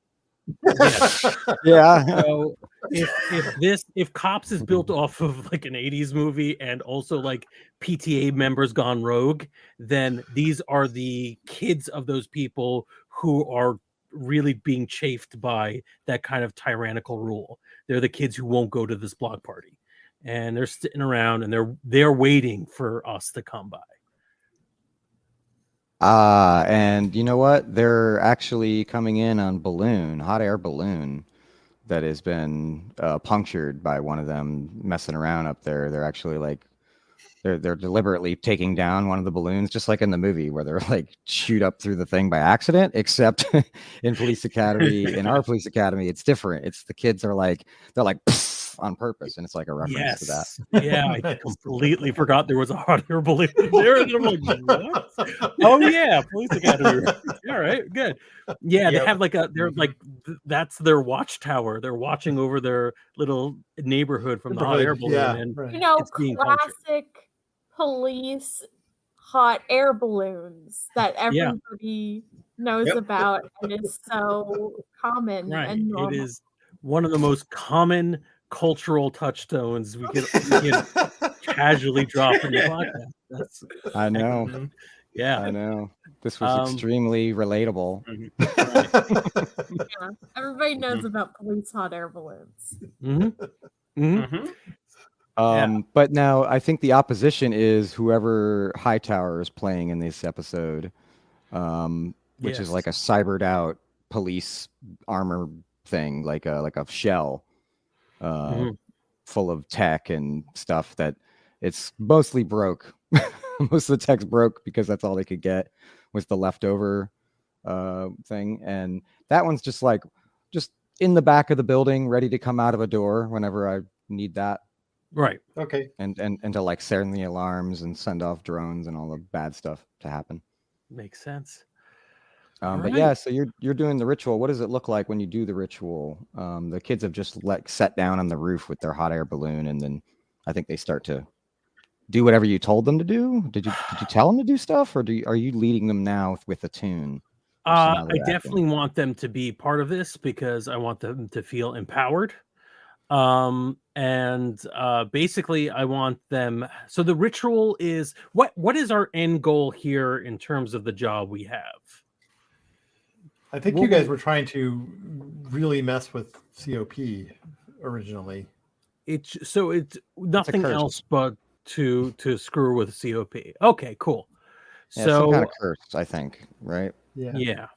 Yeah. So if Cops is built off of like an 80s movie and also like PTA members gone rogue, then these are the kids of those people who are really being chafed by that kind of tyrannical rule. They're the kids who won't go to this block party. and they're sitting around and they're waiting for us to come by. And you know what? They're actually coming in on hot air balloon that has been punctured by one of them messing around up there. They're actually like, they're deliberately taking down one of the balloons, just like in the movie where they're like shoot up through the thing by accident, except in Police Academy, in our Police Academy, it's different. It's the kids are like, they're like on purpose. And it's like a reference to that. Yeah, I completely forgot there was a hot air balloon there. And I'm like, what? Oh yeah, Police Academy. All right, good. Yeah, they have like that's their watchtower. They're watching over their little neighborhood from the hot air balloon. Yeah, and right. You know, It's being punctured. classic police hot air balloons that everybody knows about and is so common and normal. It is one of the most common cultural touchstones we could casually drop in the podcast. I know. Yeah, I know. This was extremely relatable. Yeah, everybody knows about police hot air balloons. But now I think the opposition is whoever Hightower is playing in this episode, which is like a cybered out police armor thing, like a shell full of tech and stuff that it's mostly broke. Most of the tech's broke because that's all they could get was the leftover thing. And that one's just in the back of the building, ready to come out of a door whenever I need that. Right. Okay. And to like sound the alarms and send off drones and all the bad stuff to happen. Makes sense. But yeah, so you're doing the ritual. What does it look like when you do the ritual? The kids have just sat down on the roof with their hot air balloon, and then I think they start to do whatever you told them to do. Did you tell them to do stuff, or are you leading them now with a tune? I definitely want them to be part of this because I want them to feel empowered. Basically I want them. So the ritual is what is our end goal here in terms of the job we have? I think you guys were trying to really mess with COP originally. It's nothing else but to screw with COP. Okay, cool. Yeah, some kind of curse, I think, right? Yeah.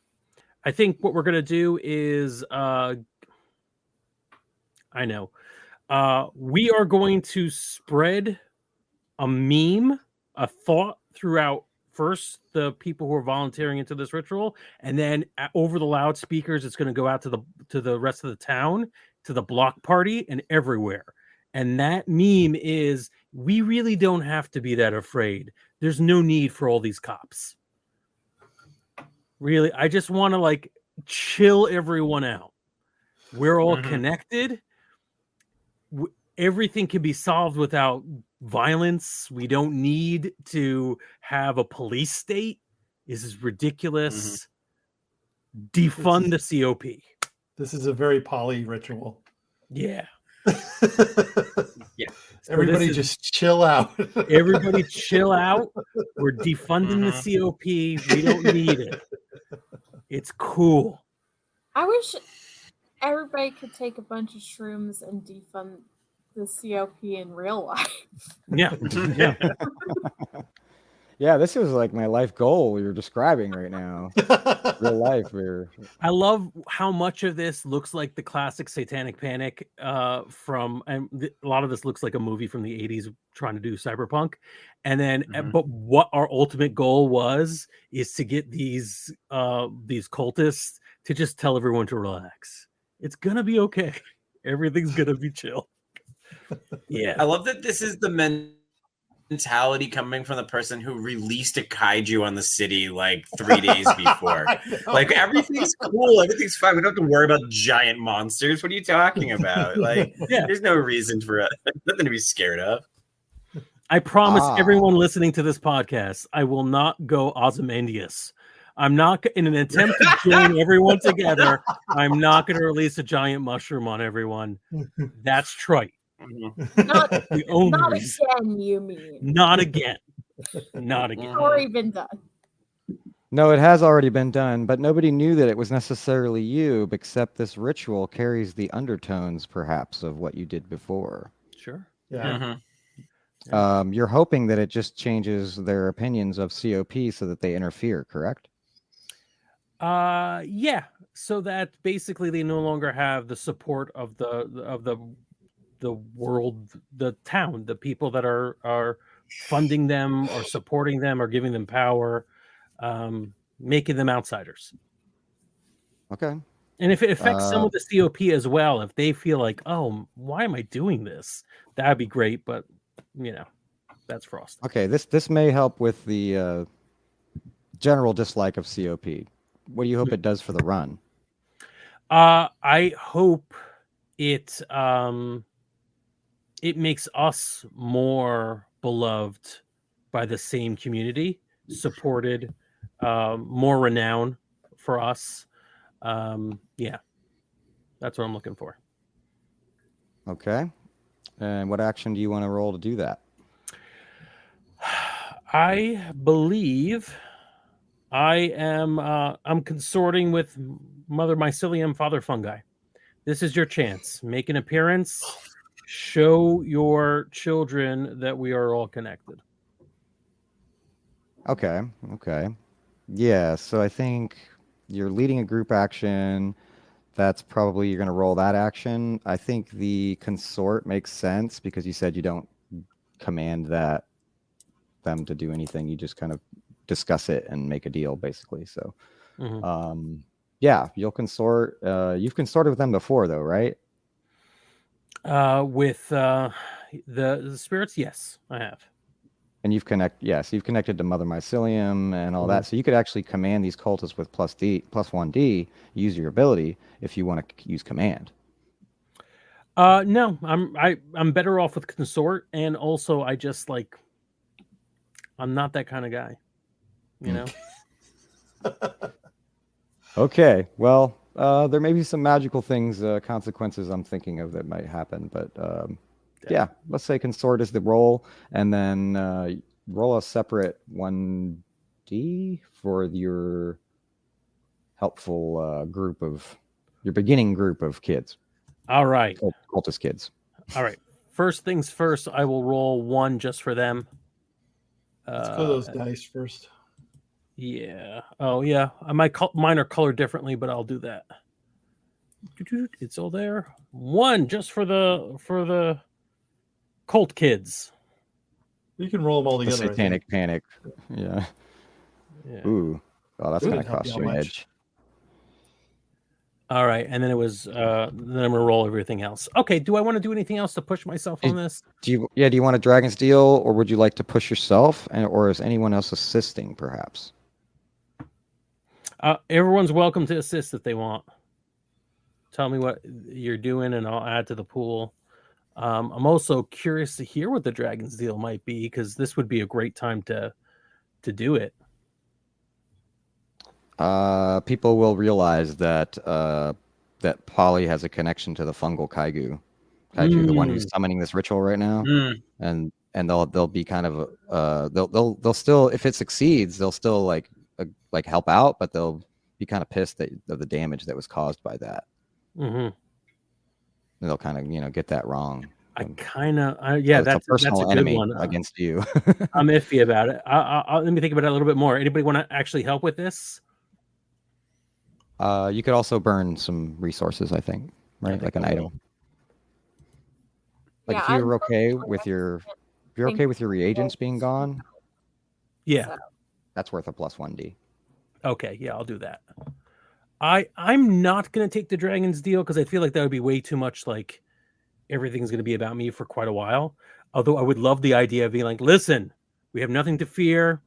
I think what we're gonna do is I know. We are going to spread a meme, a thought throughout first the people who are volunteering into this ritual, and then over the loudspeakers, it's going to go out to the rest of the town, to the block party, and everywhere. And that meme is, we really don't have to be that afraid. There's no need for all these cops. Really, I just want to like chill everyone out. We're all connected. Everything can be solved without violence. We don't need to have a police state. This is ridiculous. Defund the COP. This is a very poly ritual. Yeah. Yeah. Everybody just chill out. Everybody chill out. We're defunding the COP. We don't need it. It's cool. I wish everybody could take a bunch of shrooms and defund the COP in real life. Yeah. Yeah. Yeah, this is like my life goal you're describing right now. Real life. I love how much of this looks like the classic Satanic Panic a lot of this looks like a movie from the 80s trying to do cyberpunk. And then, but what our ultimate goal is to get these cultists to just tell everyone to relax. It's going to be okay. Everything's going to be chill. Yeah. I love that this is the mentality coming from the person who released a kaiju on the city like 3 days before. Like, everything's cool, everything's fine. We don't have to worry about giant monsters. What are you talking about? Like, there's no reason for nothing to be scared of. I promise everyone listening to this podcast, I will not go Ozymandias. I'm not, in an attempt to join everyone together, I'm not going to release a giant mushroom on everyone. That's trite. Not reason. Again, you mean? Not again. Not again. It's already been done. No, it has already been done, but nobody knew that it was necessarily you, except this ritual carries the undertones, perhaps, of what you did before. Sure. Yeah. Mhm. You're hoping that it just changes their opinions of COP so that they interfere, correct? Yeah. So that basically they no longer have the support of the world, the town, the people that are funding them or supporting them or giving them power, making them outsiders. Okay. And if it affects some Uh, of the COP as well, if they feel like, oh, why am I doing this? That'd be great, but that's Frost. okay. This may help with the general dislike of COP. What do you hope it does for the run? I hope it it makes us more beloved by the same community, supported, more renown for us. Yeah, that's what I'm looking for. Okay. And what action do you want to roll to do that? I believe I'm consorting with Mother Mycelium, Father Fungi. This is your chance. Make an appearance. Show your children that we are all connected. Okay. Okay. Yeah. So I think you're leading a group action. That's probably you're going to roll that action. I think the consort makes sense because you said you don't command them to do anything. You just kind of discuss it and make a deal, basically. So, Mhm. yeah, you'll consort. You've consorted with them before, though, right? With the spirits, yes, I have. And you've connected to Mother Mycelium and all Mhm. that. So you could actually command these cultists with +1D. Use your ability if you want to use command. No, I'm better off with consort, and also I just I'm not that kind of guy, you know. Okay, well, there may be some magical things, consequences I'm thinking of that might happen, but yeah, let's say consort is the roll, and then roll a separate 1D for your helpful group of your beginning group of kids, All right, cultist kids. all right. First things first, I will roll one just for them. Let's go those dice first. Yeah. Oh, yeah. Mine are colored differently, but I'll do that. It's all there. One just for the cult kids. You can roll them all The together. satanic panic. Yeah. Yeah. Ooh. Oh, that's Ooh, gonna didn't help cost you you out an much. edge. All right, and then it was then I'm gonna roll everything else. Okay. Do I want to do anything else to push myself on this? Do you want a Dragon's Deal, or would you like to push yourself, or is anyone else assisting, perhaps? Everyone's welcome to assist if they want. Tell me what you're doing, and I'll add to the pool. I'm also curious to hear what the Dragon's Deal might be, because this would be a great time to do it. People will realize that that Polly has a connection to the fungal kaiju, the one who's summoning this ritual right now, and they'll be kind of they'll still, if it succeeds, they'll still like help out, but they'll be kind of pissed of the damage that was caused by that. Mm-hmm. They'll kind of get that wrong. I kind of yeah, So it's a that's a personal good enemy one. against you. I'm iffy about it. Let me think about it a little bit more. Anybody want to actually help with this? You could also burn some resources, I think, right? I think Like an I will. item. Like Yeah, if you're I'm okay personally with your think reagents being gone, Yeah. so. that's worth a +1D. Okay. Yeah, I'll do that. I'm not gonna take the Dragon's Deal because I feel like that would be way too much. Like everything's gonna be about me for quite a while. Although I would love the idea of being like, listen, we have nothing to fear.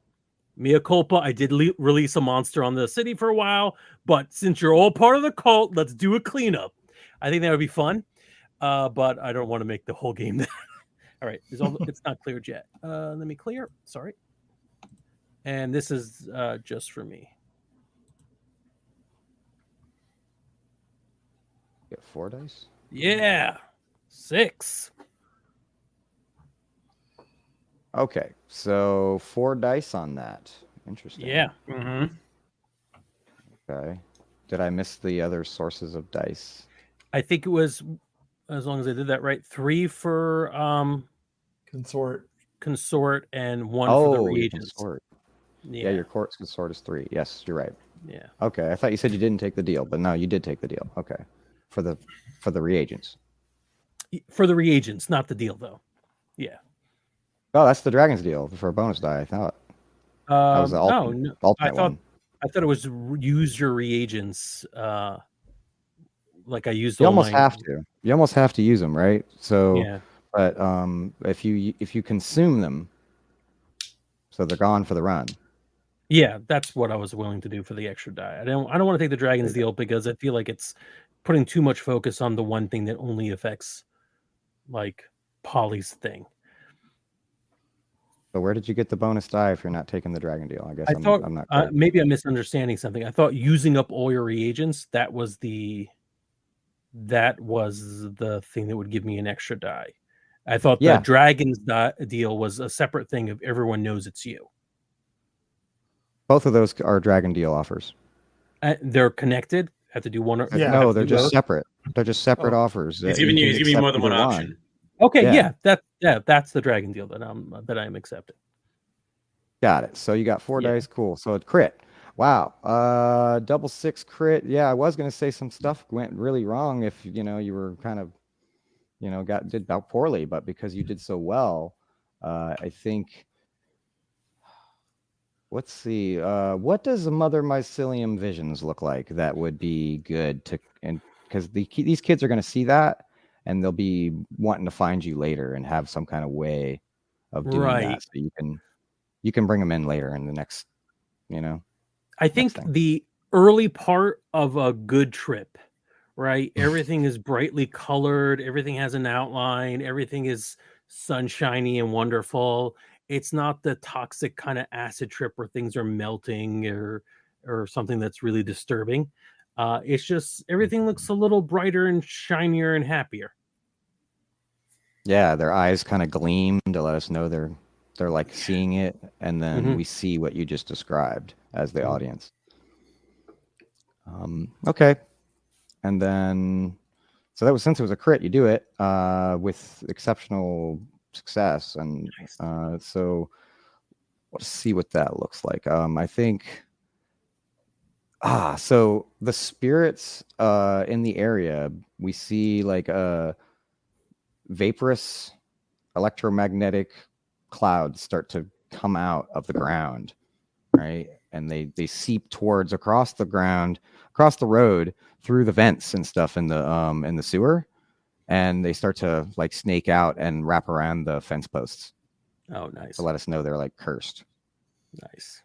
Mea culpa. I did release a monster on the city for a while, but since you're all part of the cult, let's do a cleanup. I think that would be fun. But I don't want to make the whole game that. All right, it's not cleared yet. Let me clear. Sorry. And this is just for me. Get 4 dice. Yeah, 6. Okay, so 4 dice on that. Interesting. Yeah. Mm-hmm. Okay. Did I miss the other sources of dice? I think it was, as long as I did that right, 3 for Consort. consort and one for the Oh, your reagents. consort. Yeah, Yeah, your consort is 3. Yes, you're right. yeah. Okay, I thought you said you didn't take the deal, but no, you did take the deal. Okay, for the reagents. For the reagents, not the deal though. Yeah. Oh, that's the dragon's deal for a bonus die. I thought that was the No, ultimate one. I thought it was use your reagents. Like I used You all almost my. have to. You almost have to use them, right? So, Yeah. but if you consume them, so they're gone for the run. Yeah, that's what I was willing to do for the extra die. I don't want to take the dragon's deal because I feel like it's putting too much focus on the one thing that only affects like Polly's thing. So where did you get the bonus die if you're not taking the dragon deal? I guess I thought I'm not clear. maybe I'm misunderstanding something. I thought using up all your reagents, that was the thing that would give me an extra die. I thought the dragon's deal was a separate thing if everyone knows it's you. Both of those are dragon deal offers. They're connected. Have to do one. No, they're just separate. They're just separate offers. He's giving you more than one option. Okay, yeah, that's the dragon deal that I'm accepting. Got it. So you got 4 dice. Cool. So it crit. Wow. Double 6 crit. Yeah, I was gonna say some stuff went really wrong if you were kind of did about poorly, but because you did so well, I think. Let's see. What does a Mother Mycelium Visions look like? That would be good to, and because these kids are going to see that, and they'll be wanting to find you later and have some kind of way of doing that. So you can bring them in later in the next, I think the early part of a good trip, right? Everything is brightly colored. Everything has an outline. Everything is sunshiny and wonderful. It's not the toxic kind of acid trip where things are melting or something that's really disturbing. It's just everything looks a little brighter and shinier and happier. Yeah, their eyes kind of gleam to let us know they're like seeing it, and then we see what you just described as the audience. Okay, and then so that was, since it was a crit, you do it with exceptional success, and so let's see what that looks like. I think so the spirits in the area, we see like a vaporous electromagnetic clouds start to come out of the ground, right? And they seep towards across the ground, across the road, through the vents and stuff in the sewer, and they start to like snake out and wrap around the fence posts. Oh, nice. To let us know they're like cursed. Nice.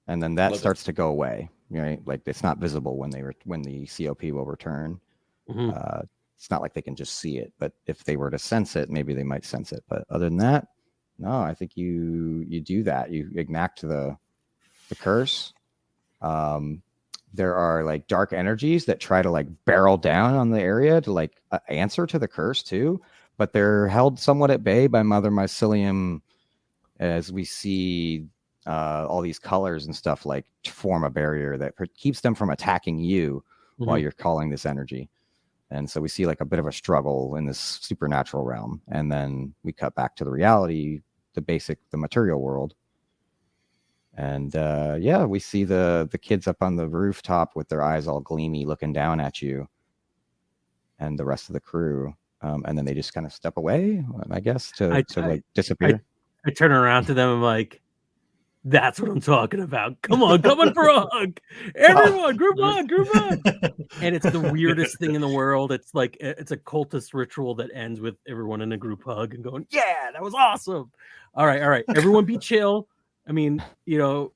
And then that starts to go away, right? Like it's not visible when the COP will return. It's not like they can just see it, but if they were to sense it, maybe they might sense it. But other than that, no, I think you do that. You enact the curse. There are like dark energies that try to like barrel down on the area to like answer to the curse too, but they're held somewhat at bay by Mother Mycelium, as we see all these colors and stuff like form a barrier that keeps them from attacking you while you're calling this energy. And so we see like a bit of a struggle in this supernatural realm, and then we cut back to the reality, the material world. And we see the kids up on the rooftop with their eyes all gleamy looking down at you, and the rest of the crew. And then they just kind of step away, I guess, to like disappear. I turn around to them and I'm like, that's what I'm talking about. Come on for a hug. Everyone, group on. And it's the weirdest thing in the world. It's like, it's a cultist ritual that ends with everyone in a group hug and going, yeah, that was awesome. All right. Everyone be chill. I mean,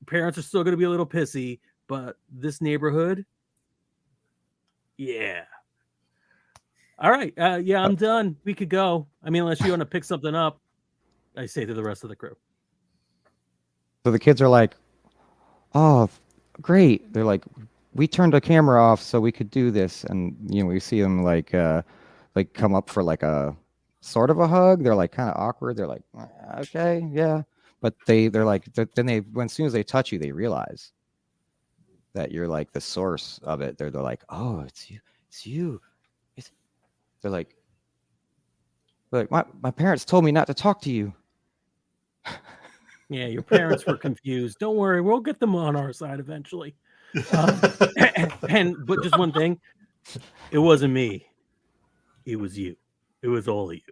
parents are still going to be a little pissy, but this neighborhood, yeah. All right. I'm done. We could go. I mean, unless you want to pick something up, I say to the rest of the crew. So the kids are like, oh, great. They're like, we turned the camera off so we could do this. And, we see them like come up for like a sort of a hug. They're like kind of awkward. They're like, okay, yeah. But they're like, then as soon as they touch you, they realize that you're like the source of it. They're like, oh, it's you. They're like, my parents told me not to talk to you. Yeah, your parents were confused. Don't worry, we'll get them on our side eventually. But just one thing, it wasn't me. It was you. It was all of you.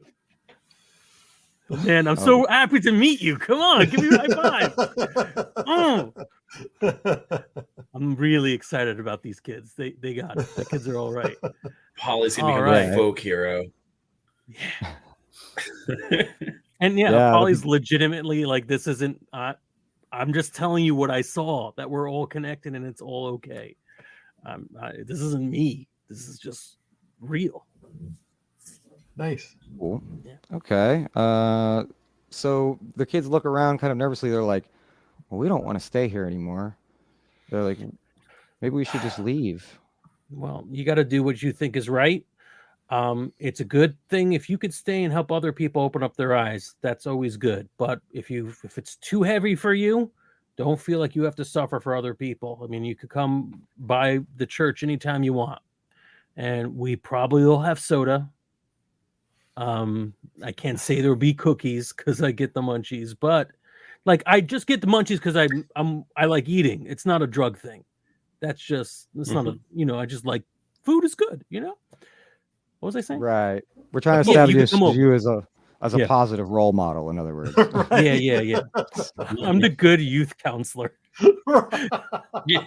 Oh, man, I'm so happy to meet you. Come on, give me a high five. Oh. I'm really excited about these kids. They got it. The kids are all right. Polly's gonna become Alright. a folk hero. Yeah. And Yeah, Polly's legitimately like, this isn't. I'm just telling you what I saw. That we're all connected and it's all okay. This isn't me. This is just real. Nice. Cool. Yeah. Okay. So the kids look around kind of nervously. They're like, well, we don't want to stay here anymore. They're like, maybe we should just leave. Well, you got to do what you think is right. It's a good thing if you could stay and help other people open up their eyes. That's always good. But if it's too heavy for you, don't feel like you have to suffer for other people. I mean, you could come by the church anytime you want, and we probably will have soda. I can't say there'll be cookies because I get the munchies, but like I just get the munchies because I like eating. It's not a drug thing. That's just not a I just like food is good. What was I saying? Right. We're trying to Yeah, you establish can come over. you as a Yeah. positive role model. In other words. Yeah. I'm the good youth counselor. Yeah.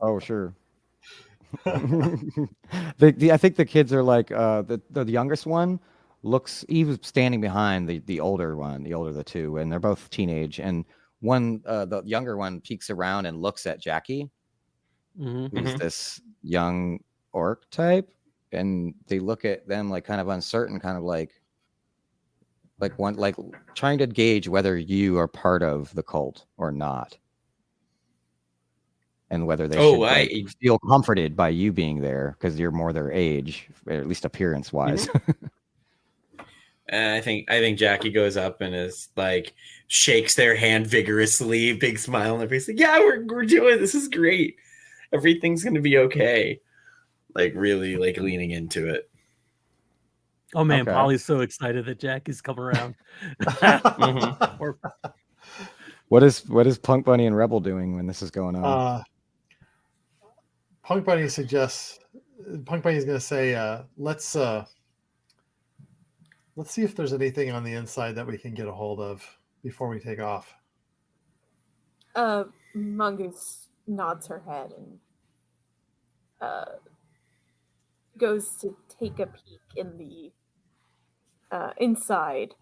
Oh, sure. I think the kids are like the youngest one he was standing behind the older one, the older of the two, and they're both teenage. And the younger one peeks around and looks at Jackie, who's this young orc type, and they look at them like kind of uncertain, kind of like trying to gauge whether you are part of the cult or not. And whether they should feel comforted by you being there because you're more their age, or at least appearance wise. And I think Jackie goes up and is like shakes their hand vigorously, big smile on their face. Like, yeah, we're doing this is great. Everything's gonna be okay. Like really like leaning into it. Oh man, Okay. Polly's so excited that Jackie's come around. What is Punk Bunny and Rebel doing when this is going on? Punk Bunny is going to say, let's see if there's anything on the inside that we can get a hold of before we take off. Mongoose nods her head and goes to take a peek in the inside.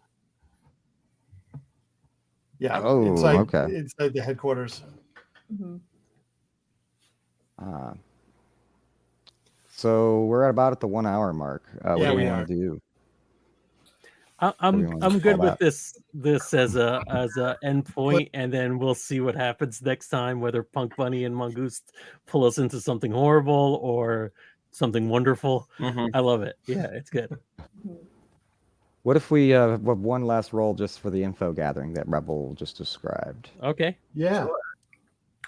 Yeah. Oh, inside the headquarters. Mm-hmm. So we're about at the 1 hour mark. What do we want to do? I'm good with this as a endpoint, and then we'll see what happens next time, whether Punk Bunny and Mongoose pull us into something horrible or something wonderful. I love it. Yeah, it's good. What if we have one last roll just for the info gathering that Rebel just described? Okay. Yeah.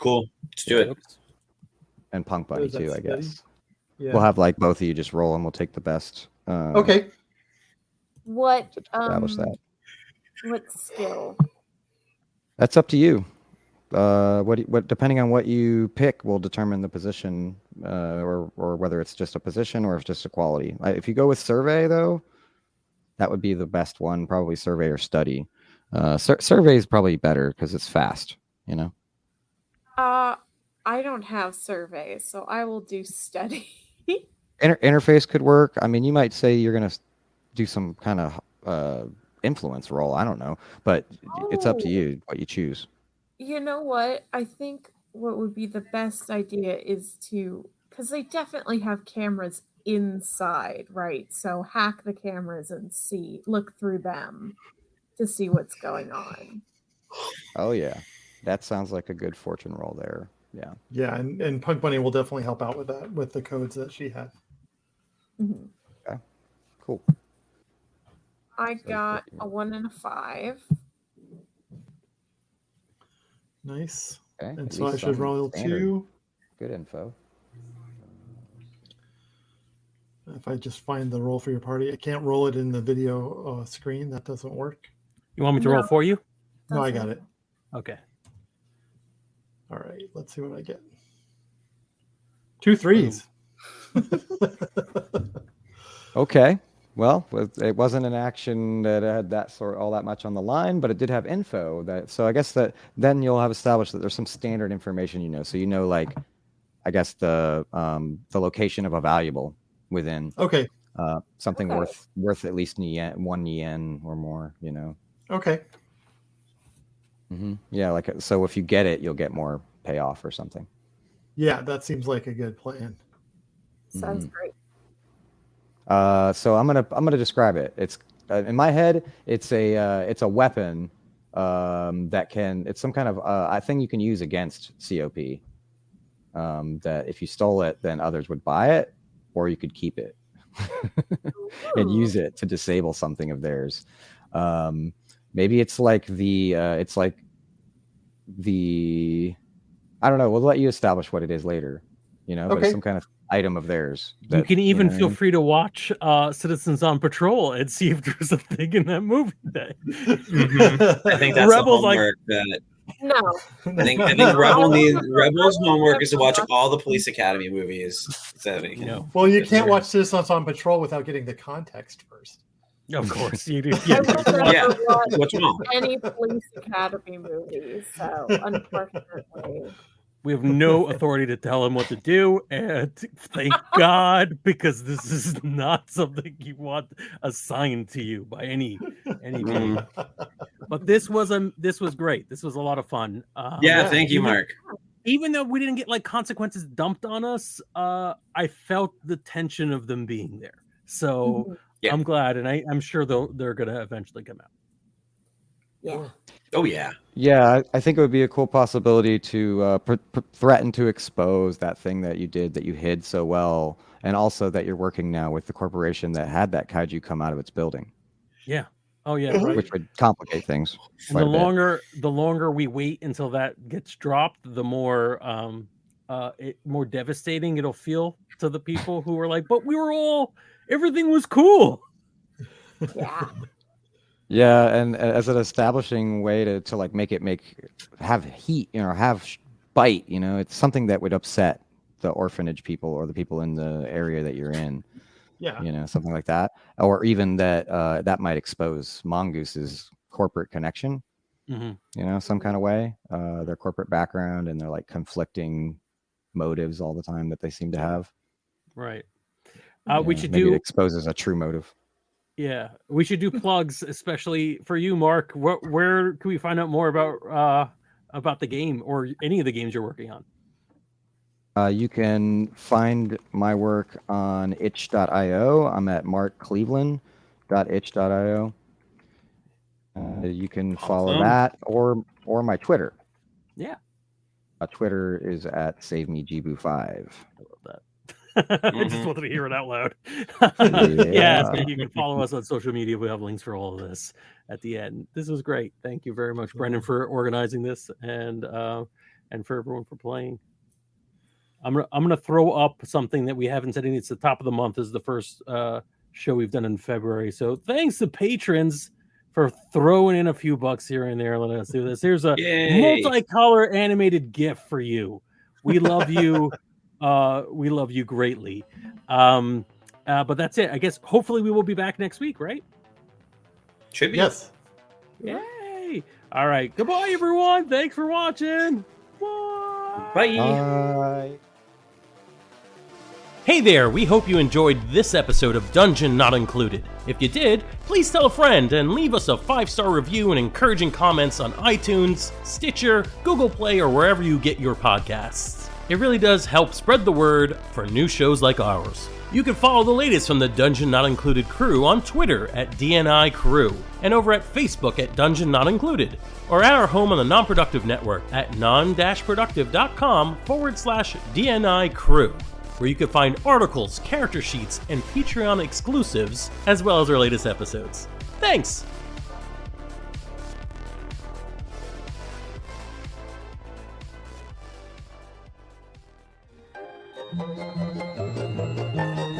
Cool. Let's do it. And Punk Bunny too, I guess. Yeah. We'll have like both of you just roll, and we'll take the best. Okay. What establish that. What skill? That's up to you. What depending on what you pick will determine the position, or whether it's just a position or if it's just a quality. If you go with survey though, that would be the best one. Probably survey or study. Survey is probably better because it's fast. I don't have survey, so I will do study. Interface could work. I mean, you might say you're gonna do some kind of influence role. I don't know, but it's up to you what you choose. You know what? I think what would be the best idea is because they definitely have cameras inside, right? So hack the cameras and look through them to see what's going on. Oh yeah, that sounds like a good fortune roll there. Yeah. Yeah, and Punk Bunny will definitely help out with that, with the codes that she had. Mm-hmm. Okay. Cool. I got a 1 and a 5. Nice. Okay. And so I should roll standard. 2. Good info. If I just find the roll for your party, I can't roll it in the video screen. That doesn't work. You want me to roll for you? No, I got it. Okay. All right, let's see what I get. 2 3s. Okay. Well, it wasn't an action that had all that much on the line, but it did have info so I guess that then you'll have established that there's some standard information, so like, I guess the location of a valuable within Okay. something worth at least 1 yen or more, Okay. Yeah, so if you get it, you'll get more payoff or something. Yeah, that seems like a good plan. Sounds great. So I'm gonna describe it. It's in my head. It's a weapon it's some kind of thing you can use against COP. That if you stole it, then others would buy it, or you could keep it and use it to disable something of theirs. Maybe it's like I don't know. We'll let you establish what it is later. But it's some kind of item of theirs. You can even feel free to watch Citizens on Patrol and see if there's a thing in that movie that I think that's Rebels the homework that. No. I think Rebels' homework is to watch all the Police Academy movies. Well, you can't watch Citizens on Patrol without getting the context first. Of course, you do. Yeah. What's wrong? Any Police Academy movies, so unfortunately. We have no authority to tell him what to do, and thank God, because this is not something you want assigned to you by any. But this was great. This was a lot of fun. Thank you, Mark. Even though we didn't get consequences dumped on us, I felt the tension of them being there. So I'm glad, and I'm sure they're gonna eventually come out. Yeah. Oh yeah. Yeah, I think it would be a cool possibility to threaten to expose that thing that you did, that you hid so well, and also that you're working now with the corporation that had that kaiju come out of its building. Yeah. Oh yeah. Right. Which would complicate things. And the longer we wait until that gets dropped, the more more devastating it'll feel to the people who are like, "But everything was cool." Yeah. Yeah, and as an establishing way to have heat, have bite, it's something that would upset the orphanage people or the people in the area that you're in. Yeah. Something like that, or even that might expose Mongoose's corporate connection. Some kind of way, their corporate background and their conflicting motives all the time that they seem to have. Right. Maybe it exposes a true motive. Yeah, we should do plugs, especially for you, Mark. Where can we find out more about the game or any of the games you're working on? You can find my work on itch.io. I'm at markcleveland.itch.io. You can follow that or my Twitter. Yeah. Twitter is at SaveMeJibu5. I love that. I just wanted to hear it out loud. So you can follow us on social media. We have links for all of this at the end. This was great. Thank you very much, Brendan, for organizing this and for everyone for playing. I'm gonna throw up something that we haven't said. It's the top of the month. This is the first show we've done in February. So thanks to patrons for throwing in a few bucks here and there. Let us do this. Here's a multicolor animated GIF for you. We love you. We love you greatly. But that's it. I guess hopefully we will be back next week, right? Should be. Yes. Yay. All right. Goodbye, everyone. Thanks for watching. Bye. Bye. Hey there, we hope you enjoyed this episode of Dungeon Not Included. If you did, please tell a friend and leave us a 5-star review and encouraging comments on iTunes, Stitcher, Google Play, or wherever you get your podcasts. It really does help spread the word for new shows like ours. You can follow the latest from the Dungeon Not Included crew on Twitter at DNI Crew, and over at Facebook at Dungeon Not Included, or at our home on the Non-Productive Network at non-productive.com/DNI Crew, where you can find articles, character sheets, and Patreon exclusives, as well as our latest episodes. Thanks!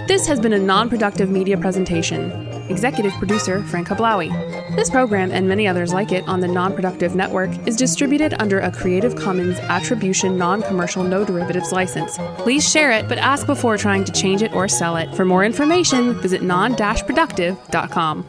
This has been a Non-Productive Media presentation. Executive producer Frank Hablawi. This program and many others like it on the Non-Productive Network is distributed under a Creative Commons Attribution Non-Commercial No Derivatives license. Please share it, but ask before trying to change it or sell it. For more information, visit non-productive.com.